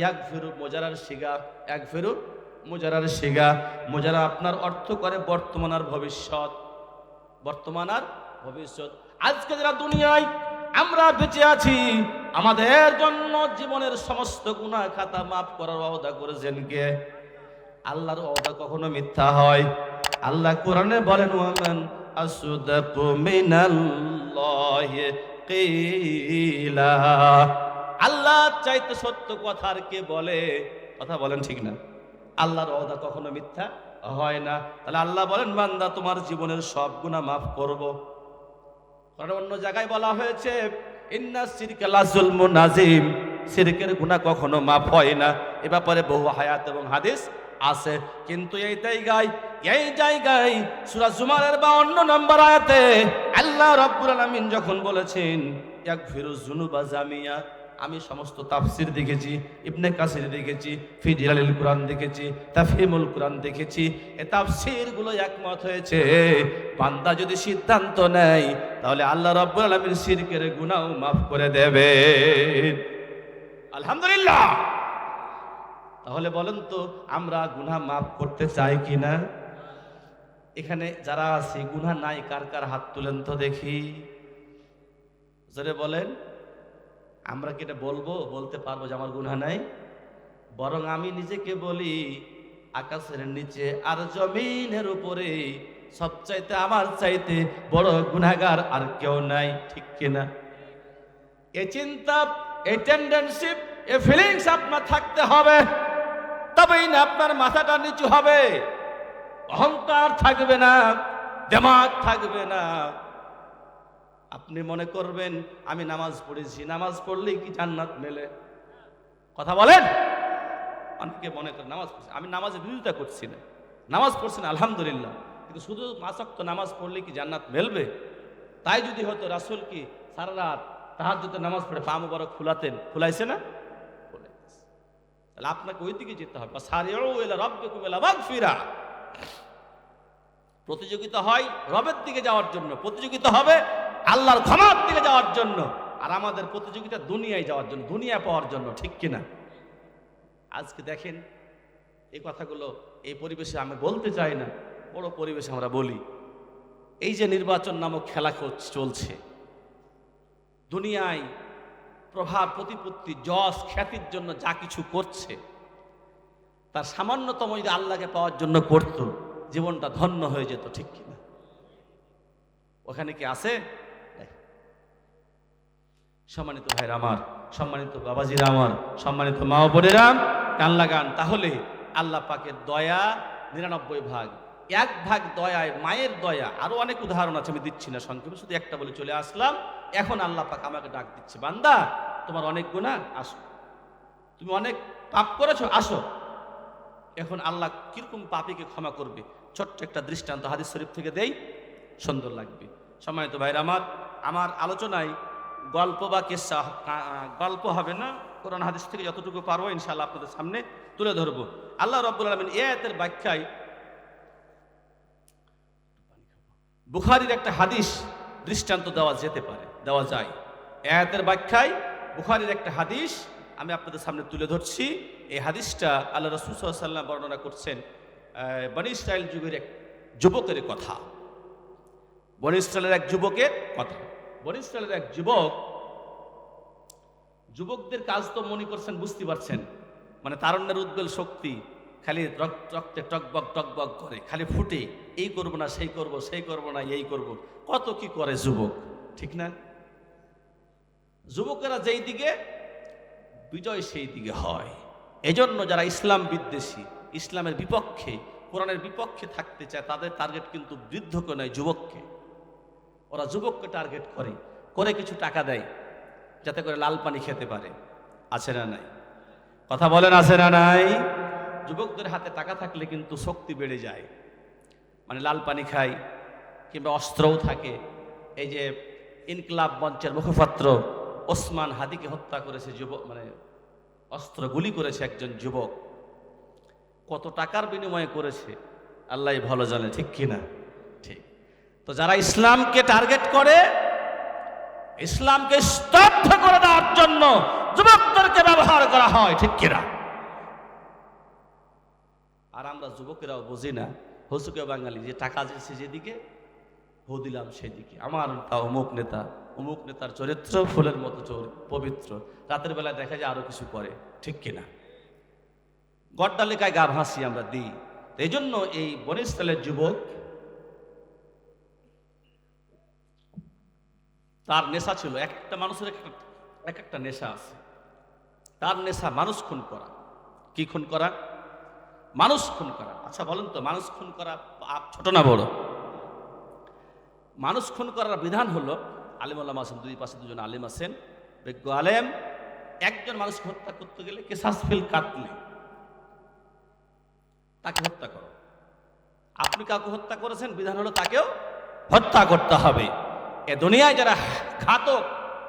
ইয়াগফিরু মুজারার শিগা, ইয়াগফিরু মুজারার শিগা। মুজারা আপনার অর্থ করে বর্তমান আর ভবিষ্যৎ, বর্তমান আর ভবিষ্যৎ। আজকে যারা দুনিয়ায় আমরা বেঁচে আছি, আমাদের জন্য জীবনের সমস্ত গুনাহ খাতা মাফ করার ওয়াদা করেছেন কে? আল্লাহর ওয়াদা কখনো মিথ্যা হয়? আল্লাহ কোরআনে বলেন, ওয়ামান আসদাকু মিনাল্লাহি কিলা। আল্লাহ চাইতে সত্য কথা আর কে বলে? কথা বলেন ঠিক না? আল্লাহর ওয়াদা কখনো মিথ্যা হয় না। তাহলে আল্লাহ বলেন, বান্দা তোমার জীবনের সব গুনাহ মাফ করব। কারণ অন্য জায়গায় বলা হয়েছে, ইন্না শিরকা লাযুলমুন আযীম, শিরকের গুনাহ কখনো মাফ হয় না। এ ব্যাপারে বহু আয়াত এবং হাদিস আছে। কিন্তু এই জায়গায় সূরা জুমারের 52 নম্বর আয়াতে আল্লাহ রাব্বুল আলামিন যখন বলেছেন ইয়াগফিরু যুনুবা জামিয়া, আমি সমস্ত তাফসির দেখেছি, ইবনে কাসির দেখেছি, ফি জিলালিল কুরআন দেখেছি, তাফহিমুল কুরআন দেখেছি, এই তাফসিরগুলো একমত হয়েছে, বান্দা যদি সিদ্ধান্ত নেয় তাহলে আল্লাহ রাব্বুল আলামিন শিরকের গুনাহ মাফ করে দেবেন। আলহামদুলিল্লাহ। তাহলে বলেন তো, আমরা গুনাহ মাফ করতে চাই কিনা? এখানে যারা আছে গুনাহ নাই, কার কার হাত তুলেন তো দেখি, জোরে বলেন। আমরা কি এটা বলতে পারবো যে আমার গুনাহ নাই? বরং আমি নিজেকে বলি, আকাশের নিচে আর জমিনের উপরে সবচাইতে আমার চাইতে বড় গুনাহগার আর কেউ নাই, ঠিক কিনা? এই চিন্তা, এই টেন্ডেন্সি, এই ফিলিংস আপনার থাকতে হবে, তবেই না আপনার মাথাটা নিচু হবে, অহংকার থাকবে না, দিমাগ থাকবে না। আপনি মনে করবেন আমি নামাজ পড়েছি, নামাজ পড়লেই কি জান্নাত মেলে? কথা বলেন। অনেকে মনে করে নামাজ পড়ছি, আমি নামাজের বিরোধিতা করছি না, নামাজ পড়ছি না আলহামদুলিল্লাহ, কিন্তু শুধু 5 ওয়াক্ত নামাজ পড়লে কি জান্নাত মেলবে? তাই যদি হতো রাসূল কি সারা রাত তাহাজ্জুদের নামাজ পড়ে পা মুবারক ফুলাতেন? ফুলাইছে না? তাহলে আপনাকে ওই দিকে যেতে হবে। সারিউ ইলা রাব্বিকুম ইলা মাগফিরা, প্রতিযোগিতা হয় রবের দিকে যাওয়ার জন্য, প্রতিযোগিতা হবে আল্লাহর ক্ষমার দিকে যাওয়ার জন্য। আর আমাদের প্রতিযোগিতা দুনিয়ায় যাওয়ার জন্য, দুনিয়া পাওয়ার জন্য, ঠিক কিনা? আজকে দেখেন এই কথাগুলো এই পরিবেশে আমি বলতে চাই না, বড় পরিবেশে আমরা বলি। এই যে নির্বাচন নামক খেলা চলছে, দুনিয়ায় প্রভাব প্রতিপত্তি যশ খ্যাতির জন্য যা কিছু করছে, তার সামান্যতম যদি আল্লাহকে পাওয়ার জন্য করত, জীবনটা ধন্য হয়ে যেত, ঠিক কিনা? ওখানে কি আছে? সম্মানিত ভাইরা আমার, সম্মানিত বাবাজিরা আমার, সম্মানিত মা ও বোনেরা, কান লাগান। তাহলে আল্লাহ পাকের দয়া 99 ভাগ, 1 ভাগ দয়ায় মায়ের দয়া। আরো অনেক উদাহরণ আছে, আমি দিচ্ছি না, সংক্ষেপে শুধু একটা বলে চলে আসলাম। এখন আল্লাহ পাক আমাকে ডাক দিচ্ছে, বান্দা তোমার অনেক গুনাহ, আসো, তুমি অনেক পাপ করেছো, আসো। এখন আল্লাহ কিরকম পাপীকে ক্ষমা করবে, ছোট্ট একটা দৃষ্টান্ত হাদিস শরীফ থেকে দেই, সুন্দর লাগবে। সম্মানিত ভাইরা আমার, আমার আলোচনায় গল্প বা কিসসা, গল্প হবে না, কোরআন হাদিস থেকে যতটুকু পারবো ইনশাআল্লাহ আপনাদের সামনে তুলে ধরবো। আল্লাহ রাব্বুল আলামিন এই আয়াতের ব্যাখ্যায় বুখারীর একটা হাদিস দৃষ্টান্ত দেওয়া যেতে পারে, দেওয়া যায়। এই আয়াতের ব্যাখ্যায় বুখারীর একটা হাদিস আমি আপনাদের সামনে তুলে ধরছি। এই হাদিসটা আল্লাহ রাসূল সাল্লাল্লাহু আলাইহি ওয়াসাল্লাম বর্ণনা করছেন বনী ইসরাইল যুগের এক যুবকের কথা। বনী ইসরাইলের এক যুবকের কথা। বনী ইসরাইলের এক যুবক, যুবকদের কাজ তো মনে করছেন, বুঝতে পারছেন, মানে তারুণ্যের উদ্বেল শক্তি, খালি রক্তে টকবক টকবক করে, খালি ফুটে, এই করবো না সেই করবো, সেই করবো না এই করবো, কত কি করে যুবক, ঠিক না? যুবকেরা যেই দিকে বিজয় সেই দিকে হয়। এজন্য যারা ইসলাম বিদ্বেষী, ইসলামের বিপক্ষে, কোরআনের বিপক্ষে থাকতে চায়, তাদের টার্গেট কিন্তু বৃদ্ধকে নয়, যুবককে। ওরা যুবককে টার্গেট করে, করে কিছু টাকা দেয় যাতে করে লাল পানি খেতে পারে। আছে না নাই? কথা বলেন, আছে না নাই? যুবকদের হাতে টাকা থাকলে কিন্তু শক্তি বেড়ে যায়, মানে লাল পানি খায়, কিংবা অস্ত্রও থাকে। এই যে ইনকিলাব মঞ্চের মুখপাত্র ওসমান হাদিকে হত্যা করেছে যুবক, মানে অস্ত্র গুলি করেছে একজন যুবক, কত টাকার বিনিময়ে করেছে আল্লাহ ভালো জানে, ঠিক কিনা? ঠিক। তো যারা ইসলামকে টার্গেট করে, ইসলামকে স্তব্ধ করে দেওয়ার জন্য যুবকদেরকে ব্যবহার করা হয়, ঠিক কিনা? আর আমরা যুবকেরাও বুঝি না, হসুকে বাঙালি, যে টাকা দিচ্ছে যেদিকে, হো দিলাম সেদিকে। আমার তা অমুক নেতা, অমুক নেতার চরিত্র ফুলের মতো পবিত্র, রাতের বেলায় দেখা যায় আরো কিছু করে, ঠিক কিনা? গড্ডালিকায় গা ভাসি আমরা দিই। এই জন্য এই বনী ইসরাইলের যুবক, তার নেশা ছিল, এক একটা মানুষের এক একটা নেশা আছে। তার নেশা মানুষ খুন করা। কি খুন করা? মানুষ খুন করা। আচ্ছা বলেন তো, মানুষ খুন করা ছোট না বড়? মানুষ খুন করার বিধান হলো, আলেম ওলামা আছেন, দুই পাশে দুজন আলেম আছেন, বিজ্ঞ আলেম। একজন মানুষকে হত্যা করতে গেলে কিসাস ফিল কাতলে, তাকে হত্যা করো। আপনি কাউকে হত্যা করেছেন, বিধান হলো তাকেও হত্যা করতে হবে। এ দুনিয়ায় যারা ঘাতক,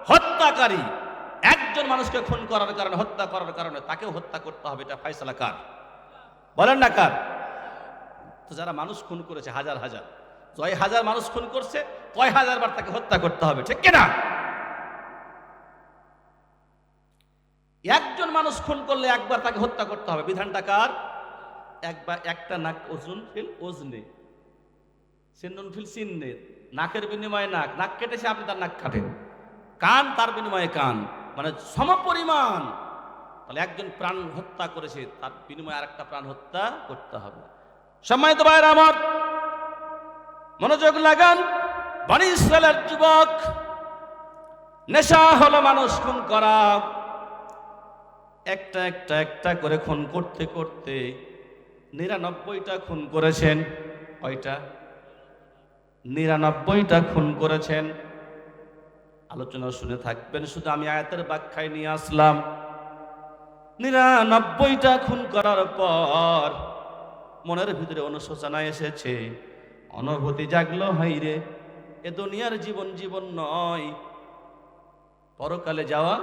হত্যাকারী, একজন মানুষকে খুন করার কারণে, হত্যা করার কারণে তাকেও হত্যা করতে হবে। এটা ফয়সালা কার? বলেন না কার? তো যারা মানুষ খুন করেছে হাজার হাজার, ৬০০০ মানুষ খুন করছে, কয় হাজার বার তাকে হত্যা করতে হবে, ঠিক কিনা? একজন মানুষ খুন করলে একবার তাকে হত্যা করতে হবে। বিধানটা কার? একবার একটা নাক ওজন ফিল ওজনে, সিন্নুন ফিল সিন্নে, নাকের বিনিময়ে নাক, নাক কেটেছে আপনি তার নাক কাটেন, কান তার বিনিময়ে কান, মানে সমপরিমাণ। তাহলে একজন প্রাণ হত্যা করেছে, তার বিনিময়ে আরেকটা প্রাণ হত্যা করতে হবে। সম্মানিত ভাইরা আমার, মনোযোগ লাগান। বনী ইসরাইলের যুবক, নেশা হলো মানুষ খুন করা। একটা একটা একটা করে খুন করতে করতে ৯৯টা খুন করেছেন। কয়টা? ৯৯টা খুন করেছেন। আলোচনা শুনে থাকবেন, শুধু আমি আয়াতের ব্যাখ্যায় নিয়ে আসলাম। ৯৯টা খুন করার পর মনের ভিতরে অনুশোচনা এসেছে, অনুভূতি জাগলো, হাইরে এ দুনিয়ার জীবন জীবন নয়, পরকালে যাওয়া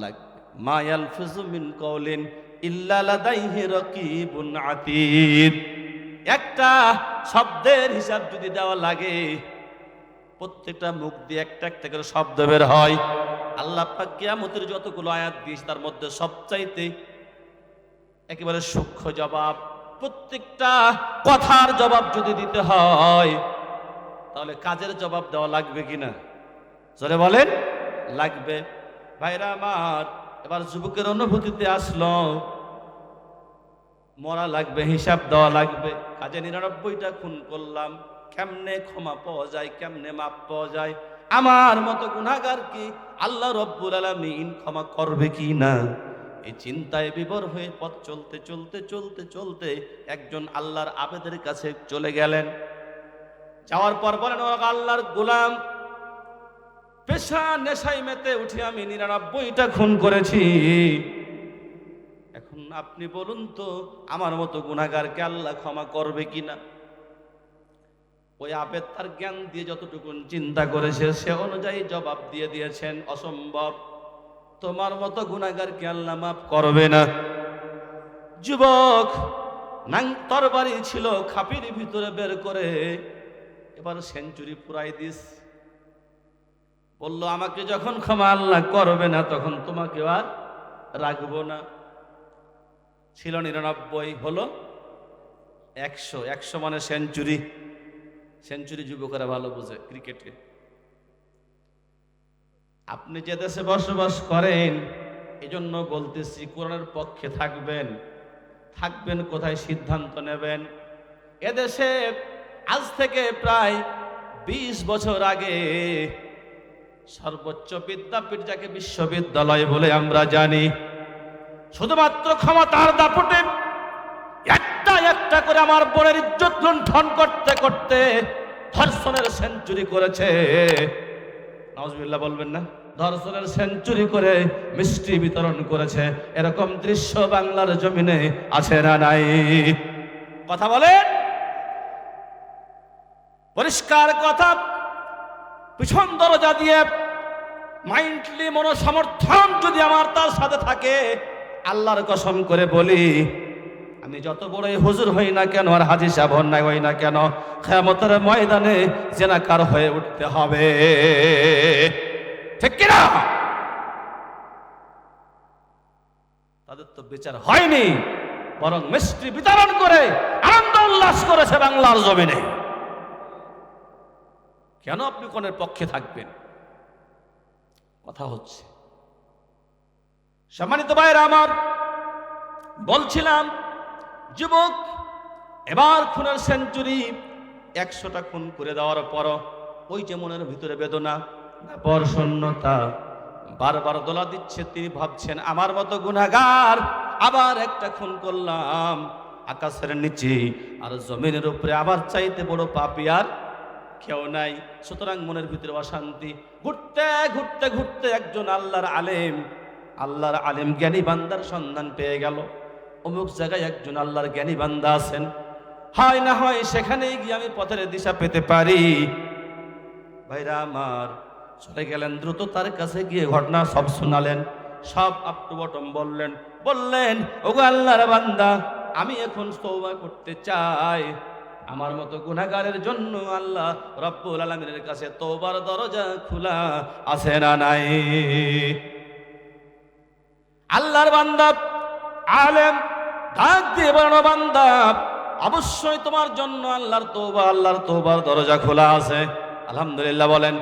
লাগবে। মা ইয়ালফিজু মিন কাওলিন ইল্লা লাদাইহি রাকিবুন আতীদ। একটা শব্দের হিসাব যদি দেওয়া লাগে, প্রত্যেকটা মুখ দিয়ে একটা একটা করে শব্দ বের হয়। আল্লাহ পাক কিয়ামতের যতগুলো আয়াত দিয়েছে তার মধ্যে সবচাইতে একেবারে সূক্ষ্ম জবাব, প্রত্যেকটা কথার জবাব যদি দিতে হয় তাহলে কাজের জবাব দেওয়া লাগবে কিনা? জোরে বলেন, লাগবে। ভাইরা আমার, এবার যুবকের অনুভূতিতে আসলো, মরা লাগবে, হিসাব দেওয়া লাগবে। কাজে 99টা খুন করলাম, কেমনে ক্ষমা পাওয়া যায়, কেমনে মাপ পাওয়া যায়? আমার মতো গুনাহগার কি আল্লাহ রব্বুল আলামিন ক্ষমা করবে কি না? এই চিন্তায় বিভোর হয়ে পথ চলতে চলতে চলতে চলতে একজন আল্লাহর আবেদের কাছে চলে গেলেন। যাওয়ার পর বলেন, ও আল্লাহর গোলাম, পেশা নেশায় মেতে উঠে আমি 99টা খুন করেছি, এখন আপনি বলুন তো আমার মতো গুনাহগারকে আল্লাহ ক্ষমা করবে কিনা? ওই আবেদ তার জ্ঞান দিয়ে যতটুকুন চিন্তা করেছে সে অনুযায়ী জবাব দিয়ে দিয়েছেন, অসম্ভব, তোমার মতো গুনাহগারকে আল্লাহ মাফ করবে না। যুবক তরবারি ছিল, খাপির ভিতরে বের করে এবার সেঞ্চুরি পুরাই দিস, বলল আমাকে যখন ক্ষমা আল্লাহ করবে না তখন তোমাকে আর রাখবো না। ছিল 99, হলো 100। 100 মানে সেঞ্চুরি। সেঞ্চুরি যুবকেরা ভালো বোঝে ক্রিকেটে। আপনি যে দেশে বসবাস করেন, এজন্য বলতেছি কোরআনের পক্ষে থাকবেন। থাকবেন কোথায় সিদ্ধান্ত নেবেন। এদেশে আজ থেকে প্রায় 20 বছর আগে সর্বোচ্চ বিদ্যাপীঠ, যাকে বিশ্ববিদ্যালয় বলে আমরা জানি, শুধুমাত্র ক্ষমতার দাপটে একটা একটা করে আমার বোনের ইজ্জত লুণ্ঠন করতে করতে ধর্ষণের সেঞ্চুরি করেছে। নাউজুবিল্লাহ বলবেন না? ধর্ষণের সেঞ্চুরি করে মিষ্টি বিতরণ করেছে। এরকম দৃশ্য বাংলার জমিনে আছে না নাই? কথা বলেন, পরিষ্কার কথা। পিছন দরজা দিয়ে মাইন্ডলি মনোসমর্থন যদি আমার তার সাথে থাকে, আল্লাহর কসম করে বলি, আমি যত বড়ই হুজুর হই না কেন আর হাজী সাহেব হই না কেন, কিয়ামতের ময়দানে জেনাকার হয়ে উঠতে হবে, ঠিক কিনা? তাদের তো বিচার হয়নি, বরং মিষ্টি বিতরণ করে আনন্দ উল্লাস করেছে বাংলার জমিনে। কেন আপনি কোনের পক্ষে থাকবেন? কথা হচ্ছে। সম্মানিত ভাইরা আমার, বলছিলাম যুবক এবার খুনের সেঞ্চুরি 100টা খুন করে দেওয়ার পর ওই যে মনের ভিতরে বেদনা, পর শূন্যতা বারবার দোলা দিচ্ছে। তিনি ভাবছেন আমার মতো গুনাহগার আবার একটা খুন করলাম, আকাশের নিচে আর জমিনের উপরে আবার চাইতে বড় পাপী আর কেউ নাই। সুতরাং মনের ভিতরে অশান্তি। ঘুরতে ঘুরতে ঘুরতে একজন আল্লাহর আলেম জ্ঞানী বান্দার সন্ধান পেয়ে গেল। অমুক জায়গায় একজন আল্লাহর জ্ঞানী বান্দা আছেন, হয় না হয় সেখানেই গিয়ে আমি পথের দিশা পেতে পারি। ভাইরা আমার, চলে গেলেন দ্রুত তার কাছে গিয়ে ঘটনা সব শোনালেন, সব আপ টু বটম বললেন ওগো আল্লাহর বান্দা, আমি এখন তওবা করতে চাই। আমার মতো গুনাহগারের জন্য আল্লাহ রব্বুল আলামিনের কাছে তওবার দরজা খোলা আছে না নাই? আল্লাহর বান্দা আলেম ডাক দিয়ে বলল, বান্দা অবশ্যই তোমার জন্য আল্লাহর তওবার দরজা খোলা আছে। আলহামদুলিল্লাহ বলেন।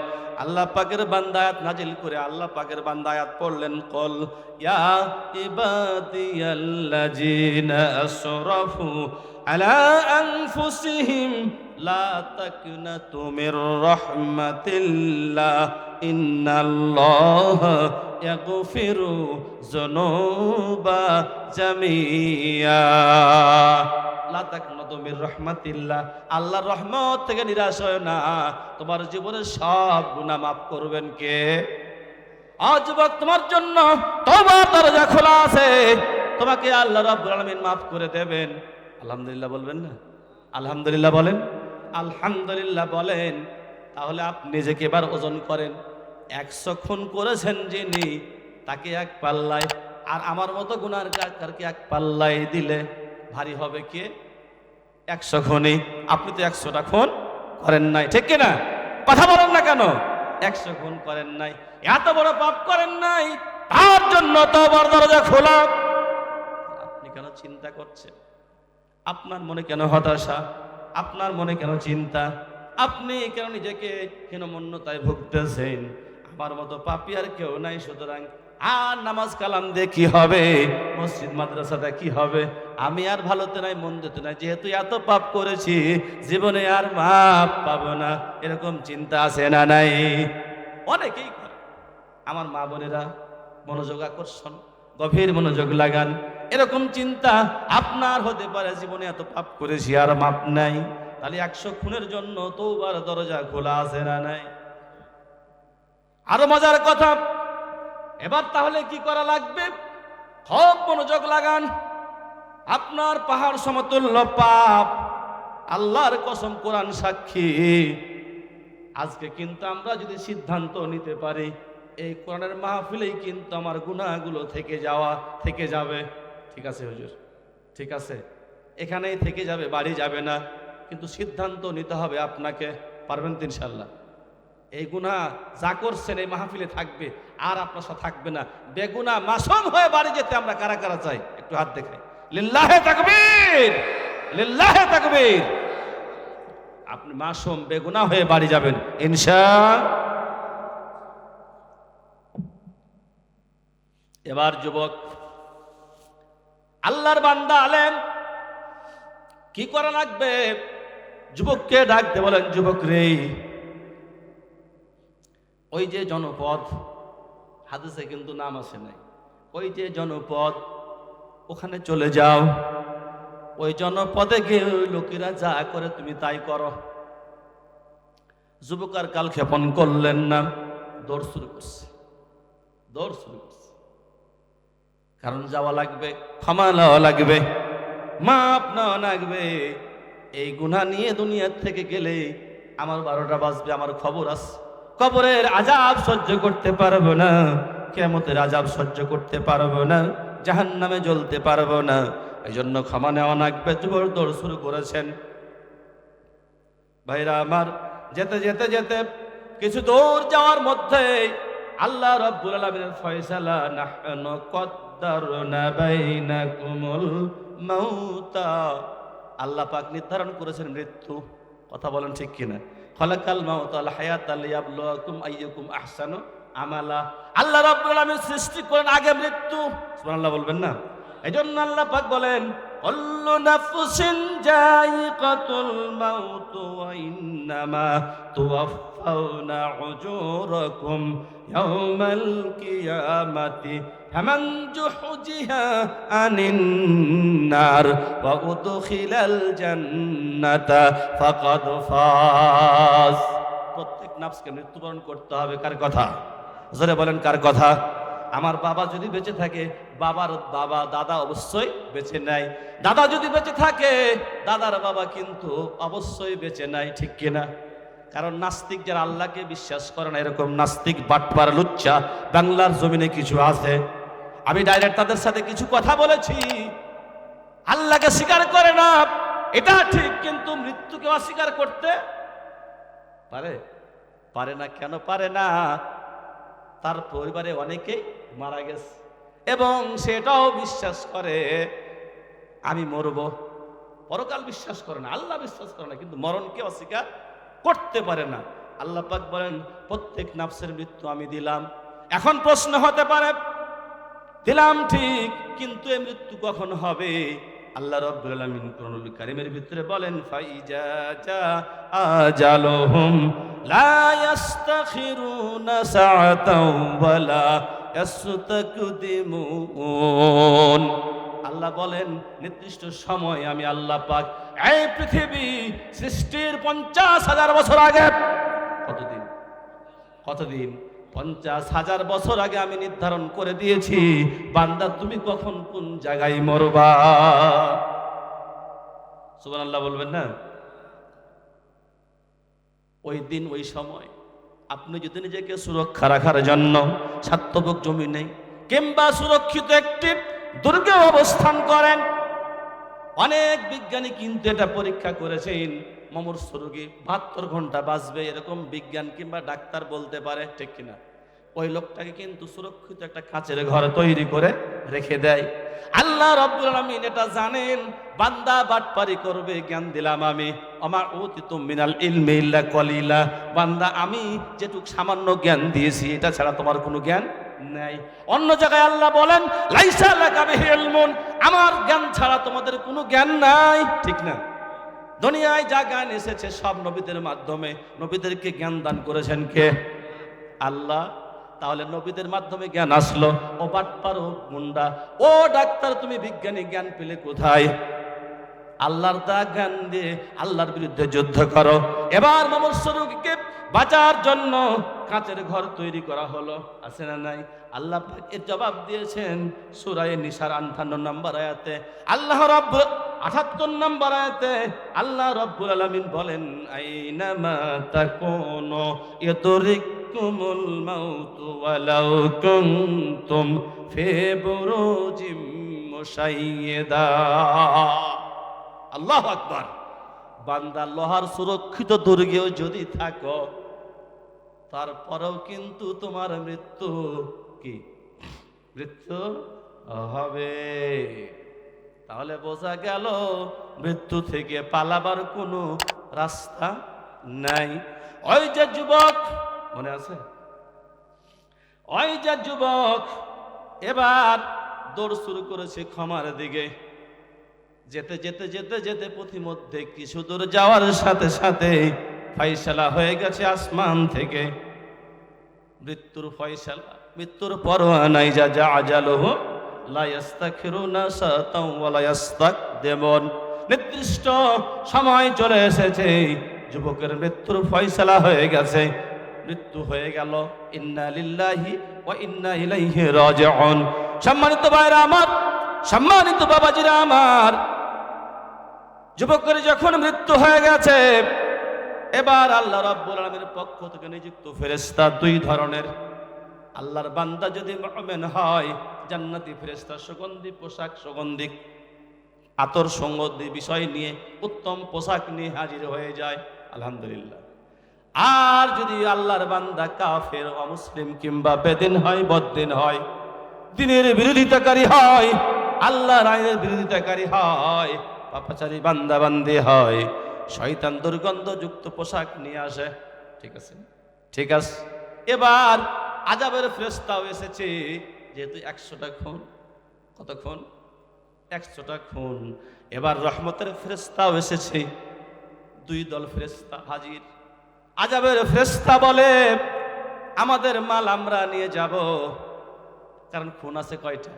আল্লাহ পাকের বান্দা আয়াত নাজিল করে আল্লাহ পাকের বান্দা আয়াত পড়লেন, কল ইয়া ইবাদিয়াল্লাযিনা আসরাফু আলা আনফুসিহিম লা তাকনাতু মির রাহমাতিল্লাহ ইন্নাল্লাহা ইয়াগফিরু যুনুবা জামিয়া। লা তাকনাতু মির রাহমাতিল্লাহ, আল্লাহর রহমত থেকে নিরাশ হয় না, তোমার জীবনের সব গুনাহ মাফ করবেন কে? আজ যুবক, তোমার জন্য তওবার দরজা খোলা আছে, তোমাকে আল্লাহ রাব্বুল আলামিন মাফ করে দেবেন। আলহামদুলিল্লাহ বলবেন না? আলহামদুলিল্লাহ বলেন, আলহামদুলিল্লাহ বলেন। তাহলে আপনি নিজেকে এবার ওজন করেন। 100 খুন করেছেন যিনি, তাকে এক পাল্লায়, আর আমার মতো গুনাহগারকে এক পাল্লায় দিলে ভারী হবে কে? 100 খুনি। আপনি তো 100টা খুন করেন নাই, ঠিক কিনা? কথা বলেন না কেন? 100 খুন করেন নাই, এত বড় পাপ করেন নাই, তার জন্য তওবার দরজা খোলা। আপনি কেন চিন্তা করছেন? আপনার মনে কেন হতাশা? আপনার মনে কেন চিন্তা? আপনি কেন নিজেকে হীনমন্যতায় ভুগতেছেন? আমার মতো পাপী আর কেউ নাই, সুতরাং আর নামাজ কালাম দিয়ে কি হবে? মসজিদ মাদ্রাসাটা কি হবে? আমি আর ভালোতে নাই মন্দতে নাই, যেহেতু এত পাপ করেছি জীবনে আর মাপ পাবো না, এরকম চিন্তা আছে না নাই? অনেকেই করে। আমার মা বোনেরা মনোযোগ আকর্ষণ, গভীর মনোযোগ লাগান। এরকম চিন্তা আপনার হতে পারে, জীবনে এত পাপ করেছি আর মাপ নাই, তাহলে 100 খুনের জন্য তওবার দরজা খোলা আছে না নাই? আরো মজার কথা, এবার তাহলে কি করা লাগবে? খুব মনোযোগ লাগান। আপনার পাহাড় সমতুল্য পাপ, আল্লাহর কসম, কোরআন সাক্ষী, আজকে কিন্তু আমরা যদি সিদ্ধান্ত নিতে পারি এই কোরআনের মাহফিলেই কিন্তু আমার গুনাহগুলো থেকে যাবে। ঠিক আছে হুজুর, ঠিক আছে, এখানেই থেকে যাবে, বাড়ি যাবে না, কিন্তু সিদ্ধান্ত নিতে হবে আপনাকে। পারবেন তো ইনশাআল্লাহ? এই গুনাহ যা করছেন এই মাহফিলে থাকবে, আর আপনার সাথে থাকবে না। বেগুনাহ মাসুম হয়ে বাড়ি যেতে আমরা কারা কারা চাই? একটু হাত দেখাই। লিল্লাহে তাকবীর, লিল্লাহে তাকবীর। আপনি মাসুম বেগুনাহ হয়ে বাড়ি যাবেন ইনশাআল্লাহ। এবার যুবক, আল্লাহর বান্দা আলেম, কি করা লাগবে? যুবককে ডাকতে বলেন, যুবক রে, ওই যে জনপদ, হাদিসে কিন্তু নাম আসে নাই, ওই যে জনপদ, ওখানে চলে যাও। ওই জনপদে গিয়ে ওই লোকেরা যা করে তুমি তাই করো। যুবক আর কাল ক্ষেপণ করলেন না, দৌড় শুরু করছে, দৌড় শুরু করছে। কারণ যাওয়া লাগবে, ক্ষমা নেওয়া লাগবে, মাপ নেওয়া লাগবে। এই গুনাহ নিয়ে দুনিয়ার থেকে গেলে আমার 12টা বাজবে, আমার খবর আছে। কবরের আযাব সহ্য করতে পারবো না, কিয়ামতের আযাব সহ্য করতে পারবো না, জাহান্নামে জ্বলতে পারবো না। এই জন্য ক্ষমা নেওয়া লাগবে। যুবক দৌড় শুরু করেছেন। ভাইরা আমার, যেতে যেতে যেতে কিছু দূর যাওয়ার মধ্যে আল্লাহ রাব্বুল আলামিনের ফয়সালা, নাহনু কদ্দারনা বাইনাকুমুল মাউতা, আল্লাহ পাক নির্ধারণ করেছেন মৃত্যু। কথা বলেন ঠিক কিনা? খালাকাল মাউতা ওয়াল হায়াতা লিয়াবলুয়াকুম আইয়ুকুম আহসানু আমালা। আল্লাহ রাব্বুল আলামিন সৃষ্টি করেন আগে মৃত্যু। সুবহানাল্লাহ বলবেন না? এজন্য আল্লাহ পাক বলেন, কুল্লু নাফসিন যায়িকাতুল মাউত ওয়া ইন্নামা তুওয়াফাউনা উজুরাকুম ইয়াওমাল কিয়ামাতি ফামান জুহজিহা আনিন নার ওয়া উদখিলাল জান্নাতা ফাকাদ ফাজ। প্রত্যেক নফসকে মৃত্যুবরণ করতে হবে। কার কথা? জোরে বলেন, কার কথা? আমার বাবা যদি বেঁচে থাকে, বাবার বাবা দাদা অবশ্যই বেঁচে নাই। দাদা যদি বেঁচে থাকে, দাদার বাবা কিন্তু অবশ্যই বেঁচে নাই, ঠিক কিনা? কারণ নাস্তিক যারা আল্লাহকে বিশ্বাস করে না, এরকম নাস্তিক বাটপার লুচ্চা বাংলার জমিনে কিছু আছে। আমি ডাইরেক্ট তাদের সাথে কিছু কথা বলেছি। আল্লাহকে স্বীকার করে না, এটা ঠিক, কিন্তু মৃত্যুকে অস্বীকার করতে পারে না। কেন পারে না? তার পরিবারে অনেকেই মারা গেছে এবং সেটাও বিশ্বাস করে আমি মরব। পরকাল বিশ্বাস করে না, আল্লাহ বিশ্বাস করে না, কিন্তু মরণকে অস্বীকার করতে পারে না। আল্লাহ পাক বলেন, প্রত্যেক নফসের মৃত্যু আমি দিলাম। এখন প্রশ্ন হতে পারে, দিলাম ঠিক, কিন্তু এই মৃত্যু কখন হবে? আল্লাহ রাব্বুল আলামিন কোরআনুল কারীমের ভিতরে বলেন, ফাইজা জা আজালুহুম লা ইস্তাখিরুনা সাআতাও ওয়ালা ইস্তাকদিমুন। আল্লাহ বলেন, নির্দিষ্ট সময় আমি আল্লাহ পাক এই পৃথিবী সৃষ্টির 50,000 বছর আগে, কতদিন 50,000 বছর আগে আমি নির্ধারণ করে দিয়েছি, বান্দা তুমি কখন কোন জায়গায় মরবা। সুবহানাল্লাহ বলবেন না? ওই দিন ওই সময় আপনি যদি নিজেকে সুরক্ষা রাখার জন্য স্বার্থভোগ জমি নেই, কিংবা সুরক্ষিত একটি দুর্গে অবস্থান করেন। অনেক বিজ্ঞানী কিন্তু এটা পরীক্ষা করেছেন, মুমূর্ষু রোগী 72 ঘন্টা বাঁচবে এরকম বিজ্ঞান কিংবা ডাক্তার বলতে পারে, ঠিক কিনা? ওই লোকটাকে কিন্তু সুরক্ষিত একটা কাচের ঘরে তৈরি করে রেখে দেয়। আল্লাহ রাব্বুল আলামিন এটা জানেন, বান্দা বাটপারি করবে, জ্ঞান দিলাম আমি, আমা উতিতুম মিনাল ইলমি ইল্লা কলিলা, বান্দা আমি যেটুক সামান্য জ্ঞান দিয়েছি এটা ছাড়া তোমার কোনো জ্ঞান নাই। অন্য জায়গায় আল্লাহ বলেন লাইসা লাকা বিহি ইলমুন, আমার জ্ঞান ছাড়া তোমাদের কোনো জ্ঞান নাই, ঠিক না? দুনিয়ায় যা জ্ঞান এসেছে সব নবীদের মাধ্যমে। নবীদেরকে জ্ঞান দান করেছেন কে? আল্লাহ। তাহলে নবীদের মাধ্যমে জ্ঞান আসলো। ও বাটপার, ও মুন্ডা, ও ডাক্তার, তুমি বিজ্ঞানী জ্ঞান পেলে কোথায়? আল্লাহর দা জ্ঞান দিয়ে আল্লাহর বিরুদ্ধে যুদ্ধ করো। এবার মুমূর্ষু রোগীকে বাঁচার জন্য কাঁচের ঘর তৈরি করা হলো, আছে না নাই? আল্লাহ পাক এর জবাব দিয়েছেন সূরা নিসার 58 নম্বর আয়াতে। আল্লাহ রাব্বুল 78 নম্বর আয়াতে আল্লাহ রাব্বুল আলামিন বলেন আইনামা তাকুনু ইউদরিকুমুল মাউতু ওয়ালাউ কুনতুম ফি বুরুজিম মুশাইয়্যিদা। আল্লাহু আকবার। বান্দা লোহার সুরক্ষিত দুর্গেও যদি থাকো, তারপরেও কিন্তু তোমার মৃত্যু কি? মৃত্যু হবে। তাহলে বোঝা গেল মৃত্যু থেকে পালাবার কোনো রাস্তা নাই। ওই যে যুবক, মনে আছে? ওই যে যুবক এবার দৌড় শুরু করেছে ক্ষমার দিকে। যেতে যেতে যেতে যেতে পথিমধ্যে কিছু দূর যাওয়ার সাথে সাথে ফয়সালা হয়ে গেছে আসমান থেকে, মৃত্যুর ফয়সালা, মৃত্যুর পরোয়া নাই। যা যা আজালহু লা ইস্তাখিরুনা সাতাও ওয়া লা ইস্তাকদিমুন, নির্দিষ্ট সময় চলে এসেছে, যুবকের মৃত্যুর ফয়সালা হয়ে গেছে, মৃত্যু হয়ে গেল। ইন্না লিল্লাহি ওয়া ইন্না ইলাইহি রাজিউন। সম্মানিত ভাইরা আমার, সম্মানিত বাবাজিরা আমার, যুবকের যখন মৃত্যু হয়ে গেছে, এবার আল্লাহ রাব্বুল আলামিনের পক্ষ থেকে নিযুক্ত ফেরেশতা দুই ধরনের। আল্লাহর বান্দা যদি মুমিন হয়, জান্নাতি ফেরেশতা সুগন্ধি পোশাক, সুগন্ধি আতর সুগন্ধি বিষয় নিয়ে, উত্তম পোশাক নিয়ে হাজির হয়ে যায়, আলহামদুলিল্লাহ। আর যদি আল্লাহর বান্দা কাফের, অমুসলিম কিংবা বেদিন হয়, বদ্দিন হয়, দিনের বিরোধিতাকারী হয়, আল্লাহর আইনের বিরোধিতাকারী হয়, পাপাচারী বান্দা বান্দি হয়, শয়তান দুর্গন্ধযুক্ত পোশাক নিয়ে আসে, ঠিক আছে? ঠিক আছে। এবার আযাবের ফেরেশতাও এসেছে, যেহেতু 100টা খুন, কত খুন? 100টা খুন। এবার রহমতের ফেরেশতাও এসেছে, দুই দল ফেরেশতা হাজির। আযাবের ফেরেশতা বলে আমাদের মাল আমরা নিয়ে যাব, কারণ খুন আছে কয়টা?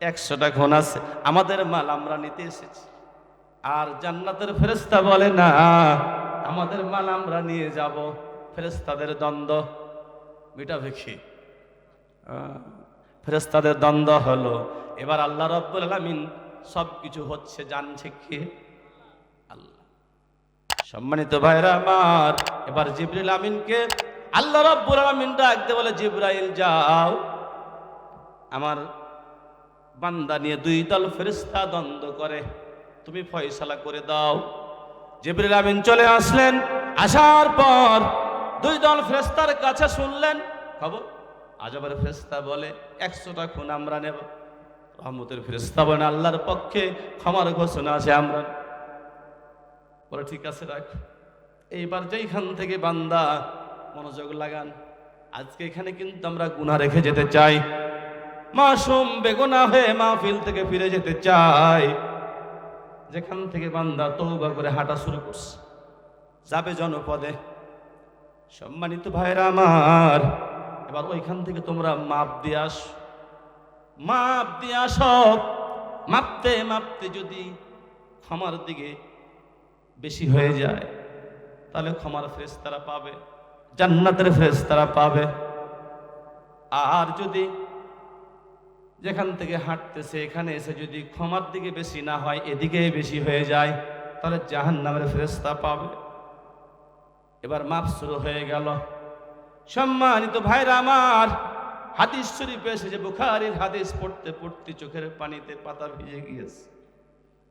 100টা খুন আছে, আমাদের মাল আমরা নিতে এসেছি। আর জান্নাতের ফেরেশতা বলে না, আমাদের মাল আমরা নিয়ে যাব। ফেরেশতাদের দ্বন্দ্ব মিটাবে কি? ফেরেশতাদের দ্বন্দ্ব হলো। এবার আল্লাহ রাব্বুল আলামিন সবকিছু হচ্ছে জানছে কে? আল্লাহ। সম্মানিত ভাইরা আমার, এবার জিবরিল আমিনকে আল্লাহ রাব্বুল আলামিন ডাকতে বলে, জিবরাইল যাও, আমার বান্দা নিয়ে দুই দল ফেরেশতা দ্বন্দ্ব করে, তুমি ফয়সালা করে দাও। জিবরিল আমিন চলে আসলেন। আসার পর দুই দল ফেরেশতার কাছে শুনলেন খবর। আযাবের ফেরেশতা বলে 100টা খুন আমরা নেব। রহমতের ফেরেশতা বলেন আল্লাহর পক্ষে ক্ষমার ঘোষণা আছে, আমরা বলে ঠিক আছে রাখ। এইবার যেইখান থেকে বান্দা মনোযোগ লাগান, আজকে এখানে কিন্তু আমরা গুনাহ রেখে যেতে চাই, মাসুম বেগুনাহ হয়ে মাহফিল থেকে ফিরে যেতে চাই। যেখান থেকে বান্দা তওবা করে হাঁটা শুরু করছে, যাবে জনপদে। সম্মানিত ভাইরা আমার, এবার ওইখান থেকে তোমরা মাপ দিয়ে আস, মাপ দিয়ে আস। মাপতে মাপতে যদি ক্ষমার দিকে বেশি হয়ে যায়, তাহলে ক্ষমার ফেরেশতারা পাবে, জান্নাতের ফেরেশতারা পাবে। আর যদি যেখান থেকে হাঁটতেছে এখানে এসে যদি ক্ষমার দিকে বেশি না হয়, এদিকে বেশি হয়ে যায়, তাহলে জাহান্নামের ফেরেশতা পাবে। এবার মাপ শুরু হয়ে গেল। সম্মানিত ভাইরা আমার, হাদিস শরীফে এসেছে, বুখারীর হাদিস পড়তে পড়তে চোখের পানিতে পাতা ভিজে গিয়েছে।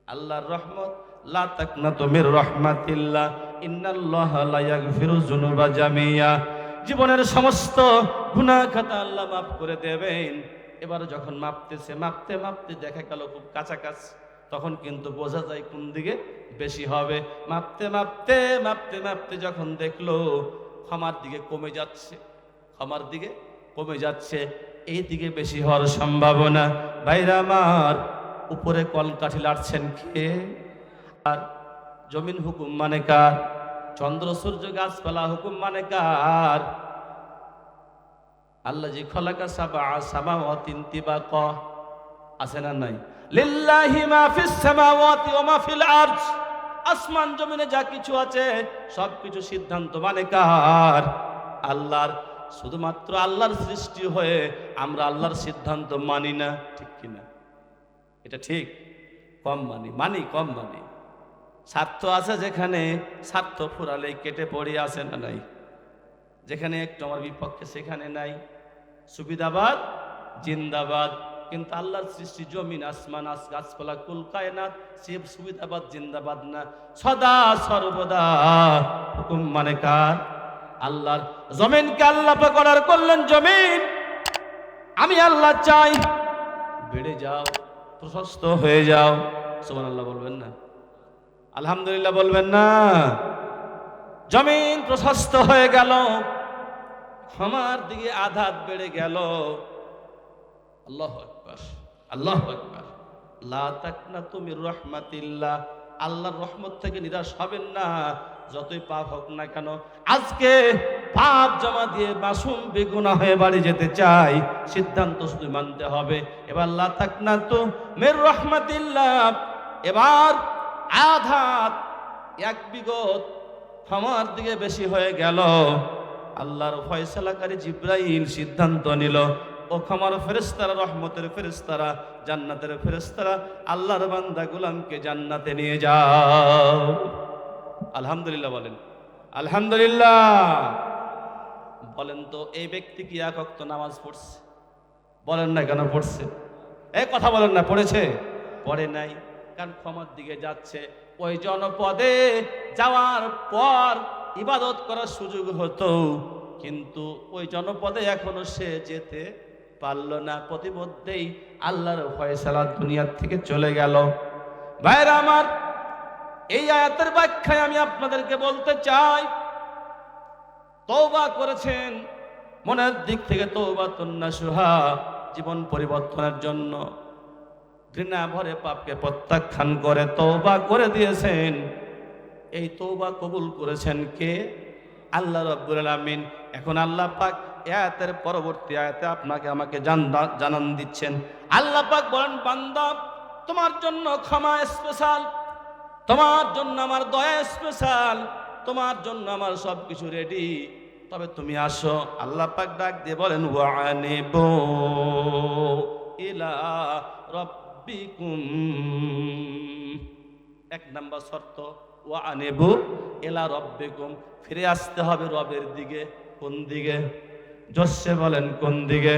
আল্লাহর রহমত, লা তাকনাতু মির রাহমাতিল্লাহ, ইন্নাল্লাহা লা ইয়াগফিরু যুনুবা জামিয়া। জীবনের সমস্ত গুনাহ খাতা আল্লাহ মাফ করে দেবেন। এবার যখন মাপতেছে, মাপতে মাপতে দেখা গেল খুব কাছাকাছি, তখন কিন্তু বোঝা যায় কোন দিকে বেশি হবে। মাপতে মাপতে মাপতে মাপতে যখন দেখলো ক্ষমার দিকে কমে যাচ্ছে, ক্ষমার দিকে কমে যাচ্ছে, এই দিকে বেশি হওয়ার সম্ভাবনা। ভাইরা আমার, উপরে কলকাঠি লাড়ছেন কে? আর জমিন হুকুম মানে কার? চন্দ্র সূর্য গাছপালা হুকুম মানে কার? আল্লাহ জি খলাকা সাবা সামাওয়াতিন তিবাকা, আছে না নাই? লিল্লাহি মা ফিস সামাওয়াতি ওয়া মা ফিল আরজ, আসমান জমিনে যা কিছু আছে সবকিছু সিদ্ধান্ত মানে কার? আল্লাহর। শুধুমাত্র আল্লাহর সৃষ্টি হয়ে আমরা আল্লাহর সিদ্ধান্ত মানি না, ঠিক কিনা? এটা ঠিক? কম মানি, কম মানি। স্বার্থ আছে যেখানে, স্বার্থ ফুরালেই কেটে পড়ে আছে না নাই? যেখানে একটু আমার বিপক্ষে সেখানে নাই। সুবিধাবাদ জিন্দাবাদ। কিন্তু আল্লাহর সৃষ্টি জমিন আসমান গাছপালা কুল কায়নাত, সে সুবিধাবাদ জিন্দাবাদ না, সদা সর্বদা হুকুম মানে কার? আল্লাহর। জমিনকে আল্লাহ পাক অর্ডার করলেন, জমিন আমি আল্লাহ চাই বেড়ে যাও, প্রশস্ত হয়ে যাও। সুবহানাল্লাহ বলবেন না? আলহামদুলিল্লাহ বলবেন না? জমিন প্রশস্ত হয়ে গেল, ক্ষমার দিকে আঘাত বেড়ে গেল। আল্লাহু আকবার, আল্লাহু আকবার। লা তাকনাতু মির রাহমাতিল্লাহ, আল্লাহর রহমত থেকে নিরাশ হবেন না, যতই পাপ হোক না কেন। আজকে পাপ জমা দিয়ে মাসুম বেগুনাহ হয়ে বাড়ি যেতে চাই, সিদ্ধান্ত শুধু মানতে হবে। এবার লা তাকনাতু মির রাহমাতিল্লাহ, এবার আঘাত এক বিগত ক্ষমার দিকে বেশি হয়ে গেল। আল্লাহর ফয়সালাকারী জিবরাইল সিদ্ধান্ত নিল, ও ক্ষমার ফেরেশতারা, রহমতের ফেরেশতারা, জান্নাতের ফেরেশতারা, আল্লাহর বান্দা গোলামকে জান্নাতে নিয়ে যাও। আলহামদুলিল্লাহ বলেন, আলহামদুলিল্লাহ বলেন। তো এই ব্যক্তি কি এক ওয়াক্ত নামাজ পড়ছে? বলেন না কেন পড়ছে? এই কথা বলেন না, পড়েছে? পড়ে নাই, কারণ ক্ষমার দিকে যাচ্ছে। ওই জনপদে যাওয়ার পর ইবাদত করার সুযোগ হতো, কিন্তু ওই জনপদে এখনো সে যেতে পারল না। প্রতিমধ্যেই আল্লাহর ফয়সালা দুনিয়ার থেকে চলে গেল। ভাইরা আমার, এই আয়াতের ব্যাখ্যায় আমি আপনাদেরকে বলতে চাই, তওবা করেছেন, মনের দিক থেকে তওবাতুন নাসুহা, জীবন পরিবর্তনের জন্য ঘৃণা ভরে পাপকে প্রত্যাখ্যান করে তওবা করে দিয়েছেন। এই তওবা কবুল করেছেন কে? আল্লাহ রাব্বুল আলামিন। এখন আল্লাহ পাক আয়াতের পরবর্তী আয়াতে আপনাকে আমাকে জানান দিচ্ছেন। আল্লাহ পাক বলেন, বান্দা তোমার জন্য ক্ষমা স্পেশাল, তোমার জন্য আমার দয়া স্পেশাল, তোমার জন্য আমার সবকিছু রেডি, তবে তুমি আসো। আল্লাহ পাক ডাক দিয়ে বলেন, ওয়ানিবু ইলা রাব্বিকুম। এক নাম্বার শর্ত, ওয়ানিবু ইলা রাব্বিকুম, ফিরে আসতে হবে রবের দিকে। কোন দিকে? জোরে বলেন, কোন দিকে?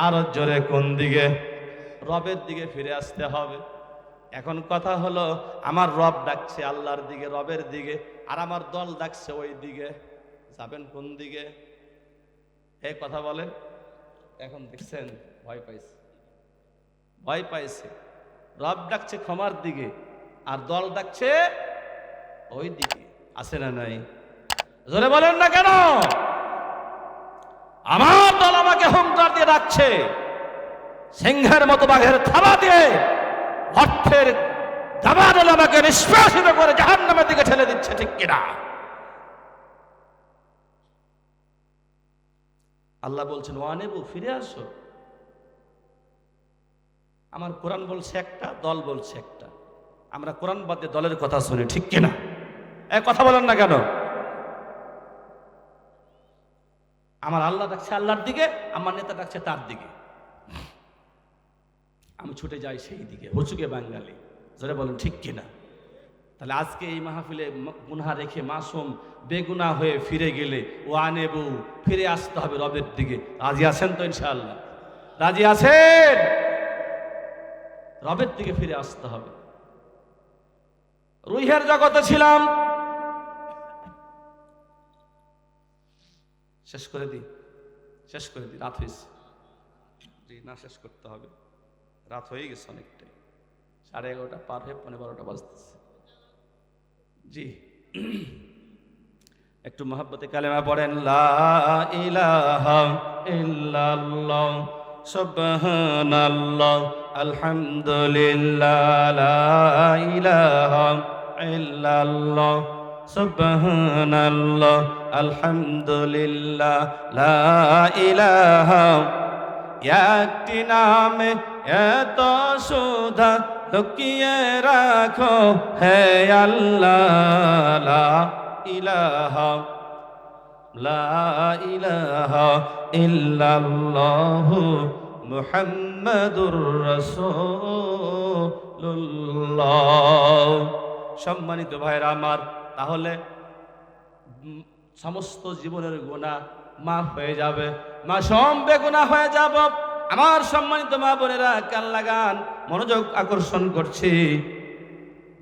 আরো জোরে, কোন দিকে? রবের দিকে ফিরে আসতে হবে। এখন কথা হলো, আমার রব ডাকছে আল্লাহর দিকে, রবের দিকে, আর আমার দল ডাকছে ওই দিকে। যাবেন কোন দিকে? এই কথা বলেন। এখন দেখছেন ভয় পাইছে, ভয় পাইছে। রব ডাকছে ক্ষমার দিকে, আর দল ডাকছে ওই দিকে। আছে না নাই? জোরে বলেন না কেন? আমার দল আমাকে হুঙ্কার দিয়ে ডাকছে, সিংহের মতো বাঘের থাবা দিয়ে অর্থের দাবানল আমাকে নিষ্কাশিত করে জাহান্নামের দিকে ঠেলে দিচ্ছে, ঠিক কিনা? আল্লাহ বলছেন, ওয়ানিবু, ফিরে আসো। আমার কোরআন বলছে একটা, দল বলছে একটা। আমরা কোরআন বাদে দলের কথা শুনি, ঠিক কিনা? এক কথা বলেন না কেন? আমার আল্লাহ ডাকছে আল্লাহর দিকে, আমার নেতা ডাকছে তার দিকে, আমি ছুটে যাই সেই দিকে। হুচুকে বাঙালি, জোরে বলেন ঠিক কিনা? তাহলে আজকে এই মাহফিলে গুনাহ রেখে মাসুম বেগুনাহ হয়ে ফিরে গেলে ও আনেবু ফিরে আসতে হবে রবের দিকে। রাজি আছেন তো ইনশাআল্লাহ? রাজি আছেন? রবের দিকে ফিরে আসতে হবে। রুহের জগতে ছিলাম, শেষ করে দিই রাত হয়েছে। না, শেষ করতে হবে, রাত হয়ে গেছে অনেকটাই, 11:30 পার হয়ে 12:15 বাজতেছে। জি, একটু মহব্বতে কালেমা পড়েন, লা ইলাহা ইল্লাল্লাহ সুবহানাল্লাহ আলহামদুলিল্লাহ, লা ইলাহা ইল্লাল্লাহ সুবহানাল্লাহ আলহামদুলিল্লাহ, লা ইলাহা। একটি নামে এত সুধা লুকিয়ে রাখো হে আল্লাহ, লা ইলাহা ইল্লাল্লাহ মুহাম্মাদুর রাসূলুল্লাহ। সম্মানিত ভাইরা আমার, তাহলে সমস্ত জীবনের গুনাহ মাফ হয়ে যাবে, মাসুম বেগুনাহ হয়ে যাব। আমার সম্মানিত মা বোনেরা, কান লাগান, মনোযোগ আকর্ষণ করছি।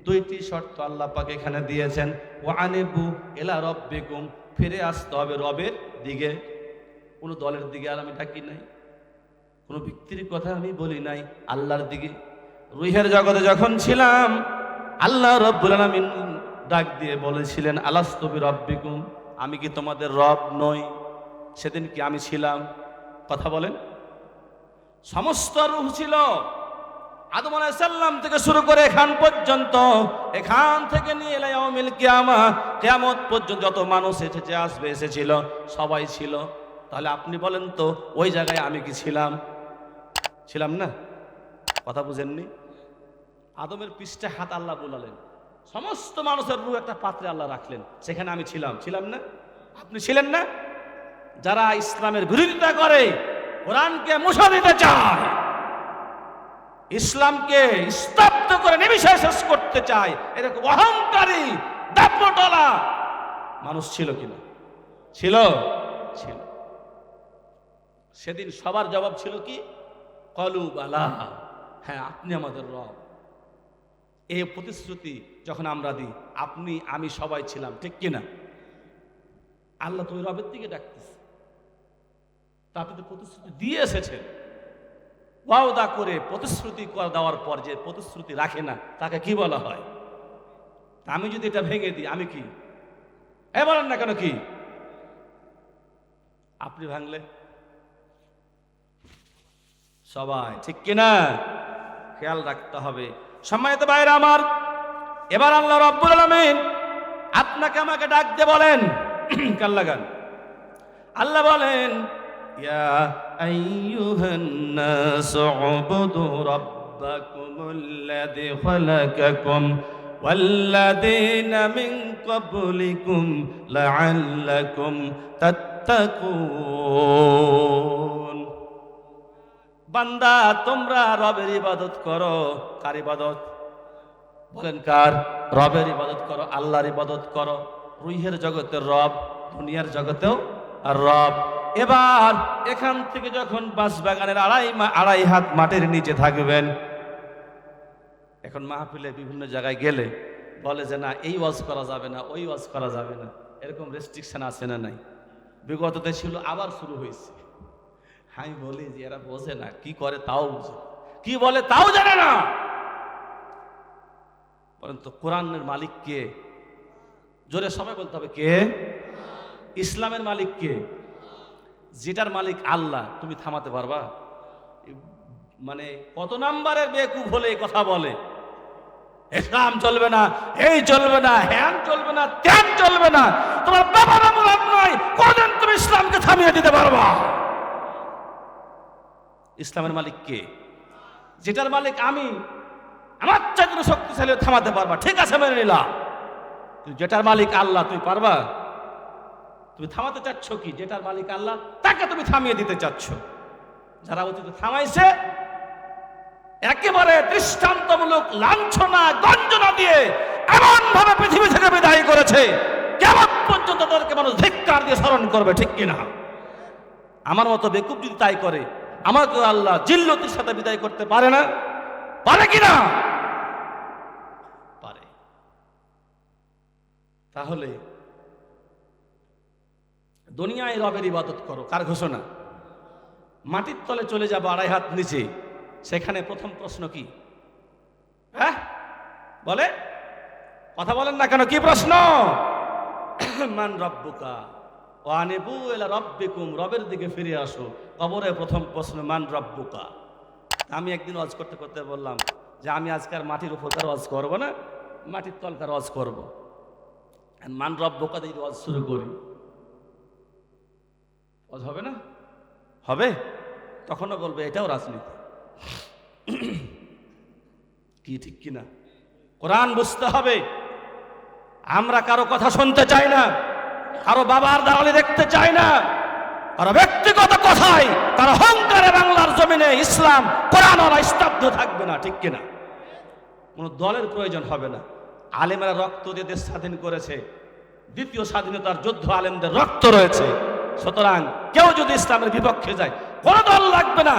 দুইটি শর্ত আল্লাহ পাক এখানে দিয়েছেন, ওয়া আনিবু ইলা রাব্বিকুম, ফিরে আসতে হবে রবের দিকে। কোনো দলের দিকে আর আমি ডাকি নাই, কোনো ব্যক্তির কথা আমি বলি নাই, আল্লাহর দিকে। রুহের জগতে যখন ছিলাম, আল্লাহ রাব্বুল আলামিন ডাক দিয়ে বলেছিলেন, আলাস্তু বিরাব্বিকুম, আমি কি তোমাদের রব নই? সেদিন কি আমি ছিলাম? কথা বলেন। সমস্ত রূহ ছিল, আদম আলাইহিস সালাম থেকে শুরু করে এখান পর্যন্ত, এখান থেকে নিয়ে এলে ইয়াউমুল কিয়ামা, কিয়ামত পর্যন্ত যত মানুষ এসেছে, আসবে, এসেছিল, সবাই ছিল। তাহলে আপনি বলেন তো, ওই জায়গায় আমি কি ছিলাম? ছিলাম না? কথা বুঝেননি? আদমের পৃষ্ঠে হাত আল্লাহ বুলালেন, সমস্ত মানুষের রূহ একটা পাত্রে আল্লাহ রাখলেন, সেখানে আমি ছিলাম না? আপনি ছিলেন না? যারা ইসলামের বিরোধিতা করে, কোরআনকে মুছে দিতে চায়, ইসলামকে স্তব্ধ করে নিমিষে শেষ করতে চায়, এরকম অহংকারী দাপটলা মানুষ ছিল কিনা? ছিল। সেদিন সবার জবাব ছিল কি? কলু বালা, হ্যাঁ আপনি আমাদের রব। এই প্রতিশ্রুতি যখন আমরা দিই, আপনি আমি সবাই ছিলাম, ঠিক কিনা? আল্লাহ তুমি রবের দিকে ডাকতেছে, তা আপনি তো প্রতিশ্রুতি দিয়ে এসেছেন। ওয়াদা করে প্রতিশ্রুতি দেওয়ার পর যে প্রতিশ্রুতি রাখে না, তাকে কি বলা হয়? আমি যদি এটা ভেঙে দিই, আমি কি? বলেন না কেন, কি? আপনি ভাঙলে সবাই, ঠিক কিনা? খেয়াল রাখতে হবে। সম্মানিত ভাইরা আমার, এবার আল্লাহ রাব্বুল আলামিন আপনাকে আমাকে ডাক দিয়ে বলেন, কান লাগান, আল্লাহ বলেন, ইয়া আইয়ুহান নাসু উবুদু রাব্বাকুমুল্লাযী খালাকাকুম ওয়াল্লাযীনা মিন ক্বাবলিকুম লাআল্লাকুম তাত্তাকুন। বান্দা, তোমরা রবের ইবাদত করো। কার ইবাদত? বলেন কার? রবের ইবাদত করো, আল্লাহর ইবাদত করো। রুহের জগতের রব, দুনিয়ার জগতেও আর রব। এবার এখান থেকে যখন বাঁশবাগানের আড়াই হাত মাটির নিচে থাকবেন, এখন মাহফিলে বিভিন্ন জায়গায় গেলে বলে যে না, এই ওয়াজ করা যাবে না, ওই ওয়াজ করা যাবে না, এরকম রেস্ট্রিকশন আছে না নাই? বিগততে ছিল, আবার শুরু হয়েছে। আমি বলি যে এরা বোঝে না, কি করে তাও বুঝে, কি বলে তাও জানে না। বলেন তো, কোরআনের মালিক কে? জোরে সবাই বলতে হবে, কে? ইসলামের মালিক কে? যেটার মালিক আল্লাহ, তুমি থামাতে পারবা? মানে কত নাম্বারের বেকুব হলে এই কথা বলে, ইসলাম চলবে না, এই চলবে না, হ্যান চলবে না, ত্যান চলবে না। তোমার বাবা মুরাদ নয়, কোনদিন তুমি ইসলামকে থামিয়ে দিতে পারবা? ইসলামের মালিক কে? যেটার মালিক আমি, আমার চাইতে শক্তিশালী থামাতে পারবা, ঠিক আছে মেনে নিলাম। যেটার মালিক আল্লাহ, তুমি পারবা? তুমি থামাতে চাচ্ছ কি? যেটার মালিক আল্লাহ, তাকে তুমি থামিয়ে দিতে চাচ্ছ। যারা অতীতে থামাইছে, একেবারে দৃষ্টান্তমূলক লাঞ্ছনা গঞ্জনা দিয়ে এমন ভাবে পৃথিবী থেকে বিদায় করেছে, কিয়ামত পর্যন্ত তাদেরকে মানুষ ধিক্কার দিয়ে স্মরণ করবে, ঠিক কিনা? আমার মতো বেকুব যদি তাই করে, আমাকে আল্লাহ জিল্লতির সাথে বিদায় করতে পারে না? পারে কিনা? পারে। তাহলে দুনিয়ায় রবের ইবাদত করো, কার ঘোষণা? মাটির তলে চলে যাবো 2.5 হাত নিচে, সেখানে প্রথম প্রশ্ন কি? হ্যাঁ বলে, কথা বলেন না কেন, কি প্রশ্ন? মান রব্বুকা ওয়া আনিবু ইলা রাব্বিকুম, রবের দিকে ফিরে আসো। কবরে প্রথম প্রশ্ন মান রব্বুকা। আমি একদিন ওয়াজ করতে করতে বললাম যে আমি আজকাল মাটির উপরকার ওয়াজ করবো না, মাটির তলকার ওয়াজ করবো। মান রব্বুকা দিয়ে ওয়াজ শুরু করি, ওয়াজ হবে না? হবে? তখনও বলবে এটাও রাজনীতি। কি ঠিক কিনা? কোরআন বুঝতে হবে। আমরা কারো কথা শুনতে চাই না, কারো বাবার দালালি দেখতে চাই না, কারো ব্যক্তিগত কথায়, কারো অহংকারে বাংলার জমিনে ইসলাম কোরআন স্তব্ধ থাকবে না, ঠিক কিনা? কোনো দলের প্রয়োজন হবে না। আলেমেরা রক্ত দিয়ে দেশ স্বাধীন করেছে, দ্বিতীয় স্বাধীনতার যুদ্ধ আলেমদের রক্ত রয়েছে। সুতরাং কেউ যদি ইসলামের বিপক্ষে যায়, কোন দল লাগবে না,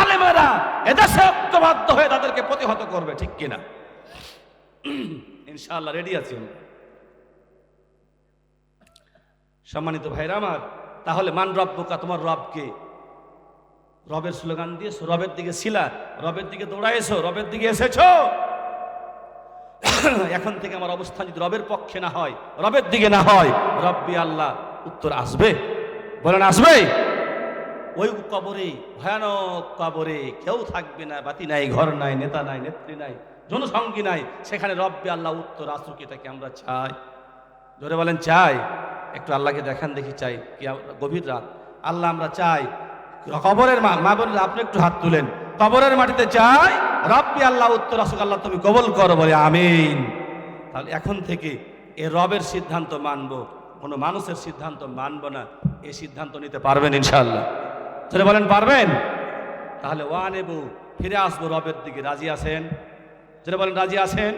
আলেমেরা এদেশে ঐক্যবদ্ধ হয়ে তাদেরকে প্রতিহত করবে, ঠিক কিনা? ইনশাআল্লাহ রেডি আছি। সম্মানিত ভাইরা আমার, তাহলে মান রব্বুকা, তোমার রবকে, রবের স্লোগান দিয়েছো, রবের দিকে ছিলা, রবের দিকে দৌড়াইছো, রবের দিকে এসেছো। এখন থেকে আমার অবস্থান যদি রবের পক্ষে না হয়, রবের দিকে না হয়, রব্বি আল্লাহ, উত্তর আসবে। বলেন আসবে? ওই কবরে, ভয়ানক কবরে কেউ থাকবে না, বাতি নাই, ঘর নাই, নেতা নাই, নেত্রী নাই, জনসঙ্গী নাই, সেখানে রব্বি আল্লাহ উত্তর আসুক, এটাকে আমরা চাই। জোরে বলেন চাই। একটু আল্লাহকে দেখান দেখি, চাই কি? গভীর রাত, আল্লাহ আমরা চাই কবরের মা বলেন, আপনি একটু হাত তুলেন, কবরের মাটিতে চাই রব্বি আল্লাহ উত্তর আসুক, আল্লাহ তুমি কবুল করো, বলে আমিন। তাহলে এখন থেকে এ রবের সিদ্ধান্ত মানবো, কোনো মানুষের সিদ্ধান্ত মানবো না। এই সিদ্ধান্ত নিতে পারবেন ইনশাআল্লাহ? তাহলে বলেন পারবেন? তাহলে ওয়ানেবু, ফিরে আসবো রবের দিকে, রাজি আছেন? যেটা বলেন রাজি আছেন?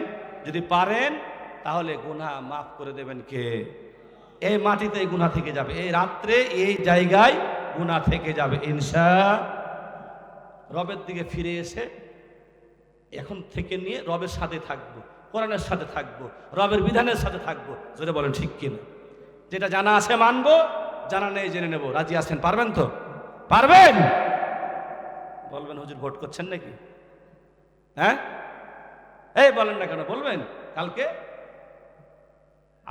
যদি পারেন তাহলে গুনাহ মাফ করে দেবেন কে? এই মাটিতে গুনাহ থেকে যাবে, এই রাত্রে এই জায়গায় গুনাহ থেকে যাবে ইনশাআল্লাহ। রবের দিকে ফিরে এসে এখন থেকে নিয়ে রবের সাথে থাকবো, কোরআনের সাথে থাকবো, রবের বিধানের সাথে থাকবো। যেটা বলেন ঠিক কিনা? যেটা জানা আছে মানবো, জানা নেই জেনে নেবো। রাজি আছেন? পারবেন তো? পারবেন? বলবেন হুজুর ভোট করছেন নাকি? হ্যাঁ এই বলেন না কেন? বলবেন কালকে।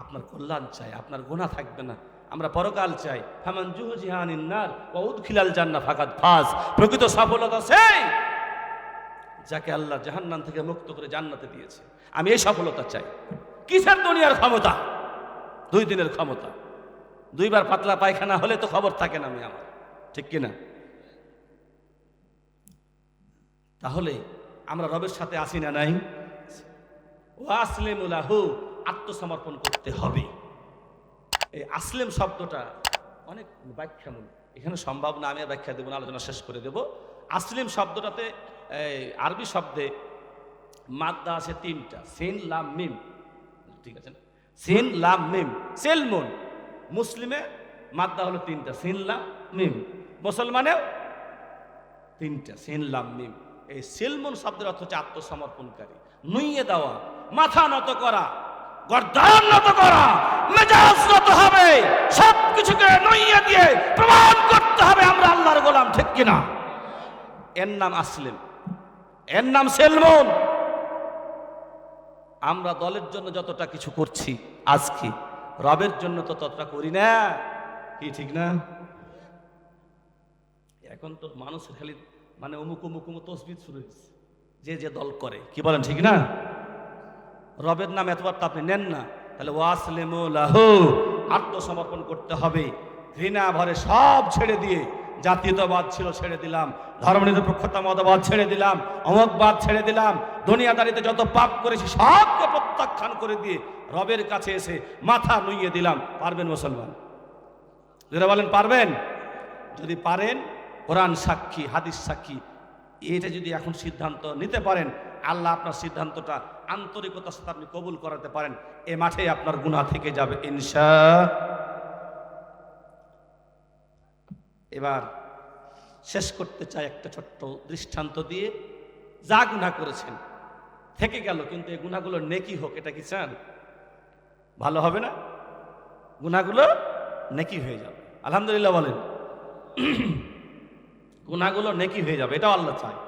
আপনার কল্যাণ চাই, আপনার গুনাহ থাকবে না। আমরা পরকাল চাই। ফামান জুহজিহা আনিন নার ওয়া উদখিলাল জান্নাহ ফাকাদ ফাজ। প্রকৃত সফলতা সেই যাকে আল্লাহ জাহান্নাম থেকে মুক্ত করে জান্নাতে দিয়েছে। আমি এই সফলতা চাই। কিসের দুনিয়ার ক্ষমতা? 2 দিনের ক্ষমতা। 2 বার পাতলা পায়খানা হলে তো খবর থাকে না আমি আমার, ঠিক কিনা? তাহলে আমরা রবের সাথে আসি না নাই? ওয়া আসলিমু লাহু, আত্মসমর্পণ করতে হবে। এই আসলেম শব্দটা অনেক ব্যাখ্যামূলক, এখানে সম্ভব না, আমি আর ব্যাখ্যা দেবো না, আলোচনা শেষ করে দেব। আসলিম শব্দটাতে আরবি শব্দে মাদ্দা আছে 3টা, সিন লাম মিম, ঠিক আছে না? সিন লাম মিম, সেলমুন। মুসলিমে মাদ্দা হলো 3টা, সিন লাম মিম। মুসলমানেও 3টা, সিন লাম মিম। এই সেলমুন শব্দের অর্থ হচ্ছে আত্মসমর্পণকারী, নুইয়ে দেওয়া, মাথা নত করা, গর্দান নত করা, মেজাজ নত হবে, সবকিছুকে নুইয়ে দিয়ে প্রমাণ করতে হবে আমরা আল্লাহর গোলাম, ঠিক কিনা? এর নাম আসলিম, এর নাম সেলমুন। আমরা দলের জন্য যতটা কিছু করছি আজকে, রবের জন্য তো ততটা করি না, কি ঠিক না? এখন তো মানুষের খালি মানে অমুক অমুক অমুক তসবিহ শুরু হয়েছে, যে যে দল করে, কি বলেন ঠিক না? রবের নাম এতবার তো আপনি নেন না। তাহলে ওয়াসলিমু লাহু, আত্মসমর্পণ করতে হবে। ঘৃণা ভরে সব ছেড়ে দিয়ে, জাতীয়তাবাদ ছিল ছেড়ে দিলাম, ধর্মনিরপেক্ষতাবাদ ছেড়ে দিলাম, অমুকবাদ ছেড়ে দিলাম, দুনিয়াদারিতে যত পাপ করেছি সবকে প্রত্যাখ্যান করে দিয়ে রবের কাছে এসে মাথা নুইয়ে দিলাম। পারবেন মুসলমান? যারা বলেন পারবেন? যদি পারেন, কোরআন সাক্ষী, হাদিস সাক্ষী, এটা যদি এখন সিদ্ধান্ত নিতে পারেন, আল্লাহ আপনার সিদ্ধান্তটা আন্তরিকতার সাথে আপনি কবুল করাতে পারেন, এ মাঠে আপনার গুনাহ থেকে যাবে এবার শেষ করতে চাই একটা ছোট্ট দৃষ্টান্ত দিয়ে। যা গুনাহ করেছেন থেকে গেল, কিন্তু এই গুনাহগুলো নেকি হোক, এটা কি চান? ভালো হবে না? গুনাহগুলো নেকি হয়ে যাবে। আলহামদুলিল্লাহ বলেন। গুনাহগুলো নেকি হয়ে যাবে, এটাও আল্লাহ চায়।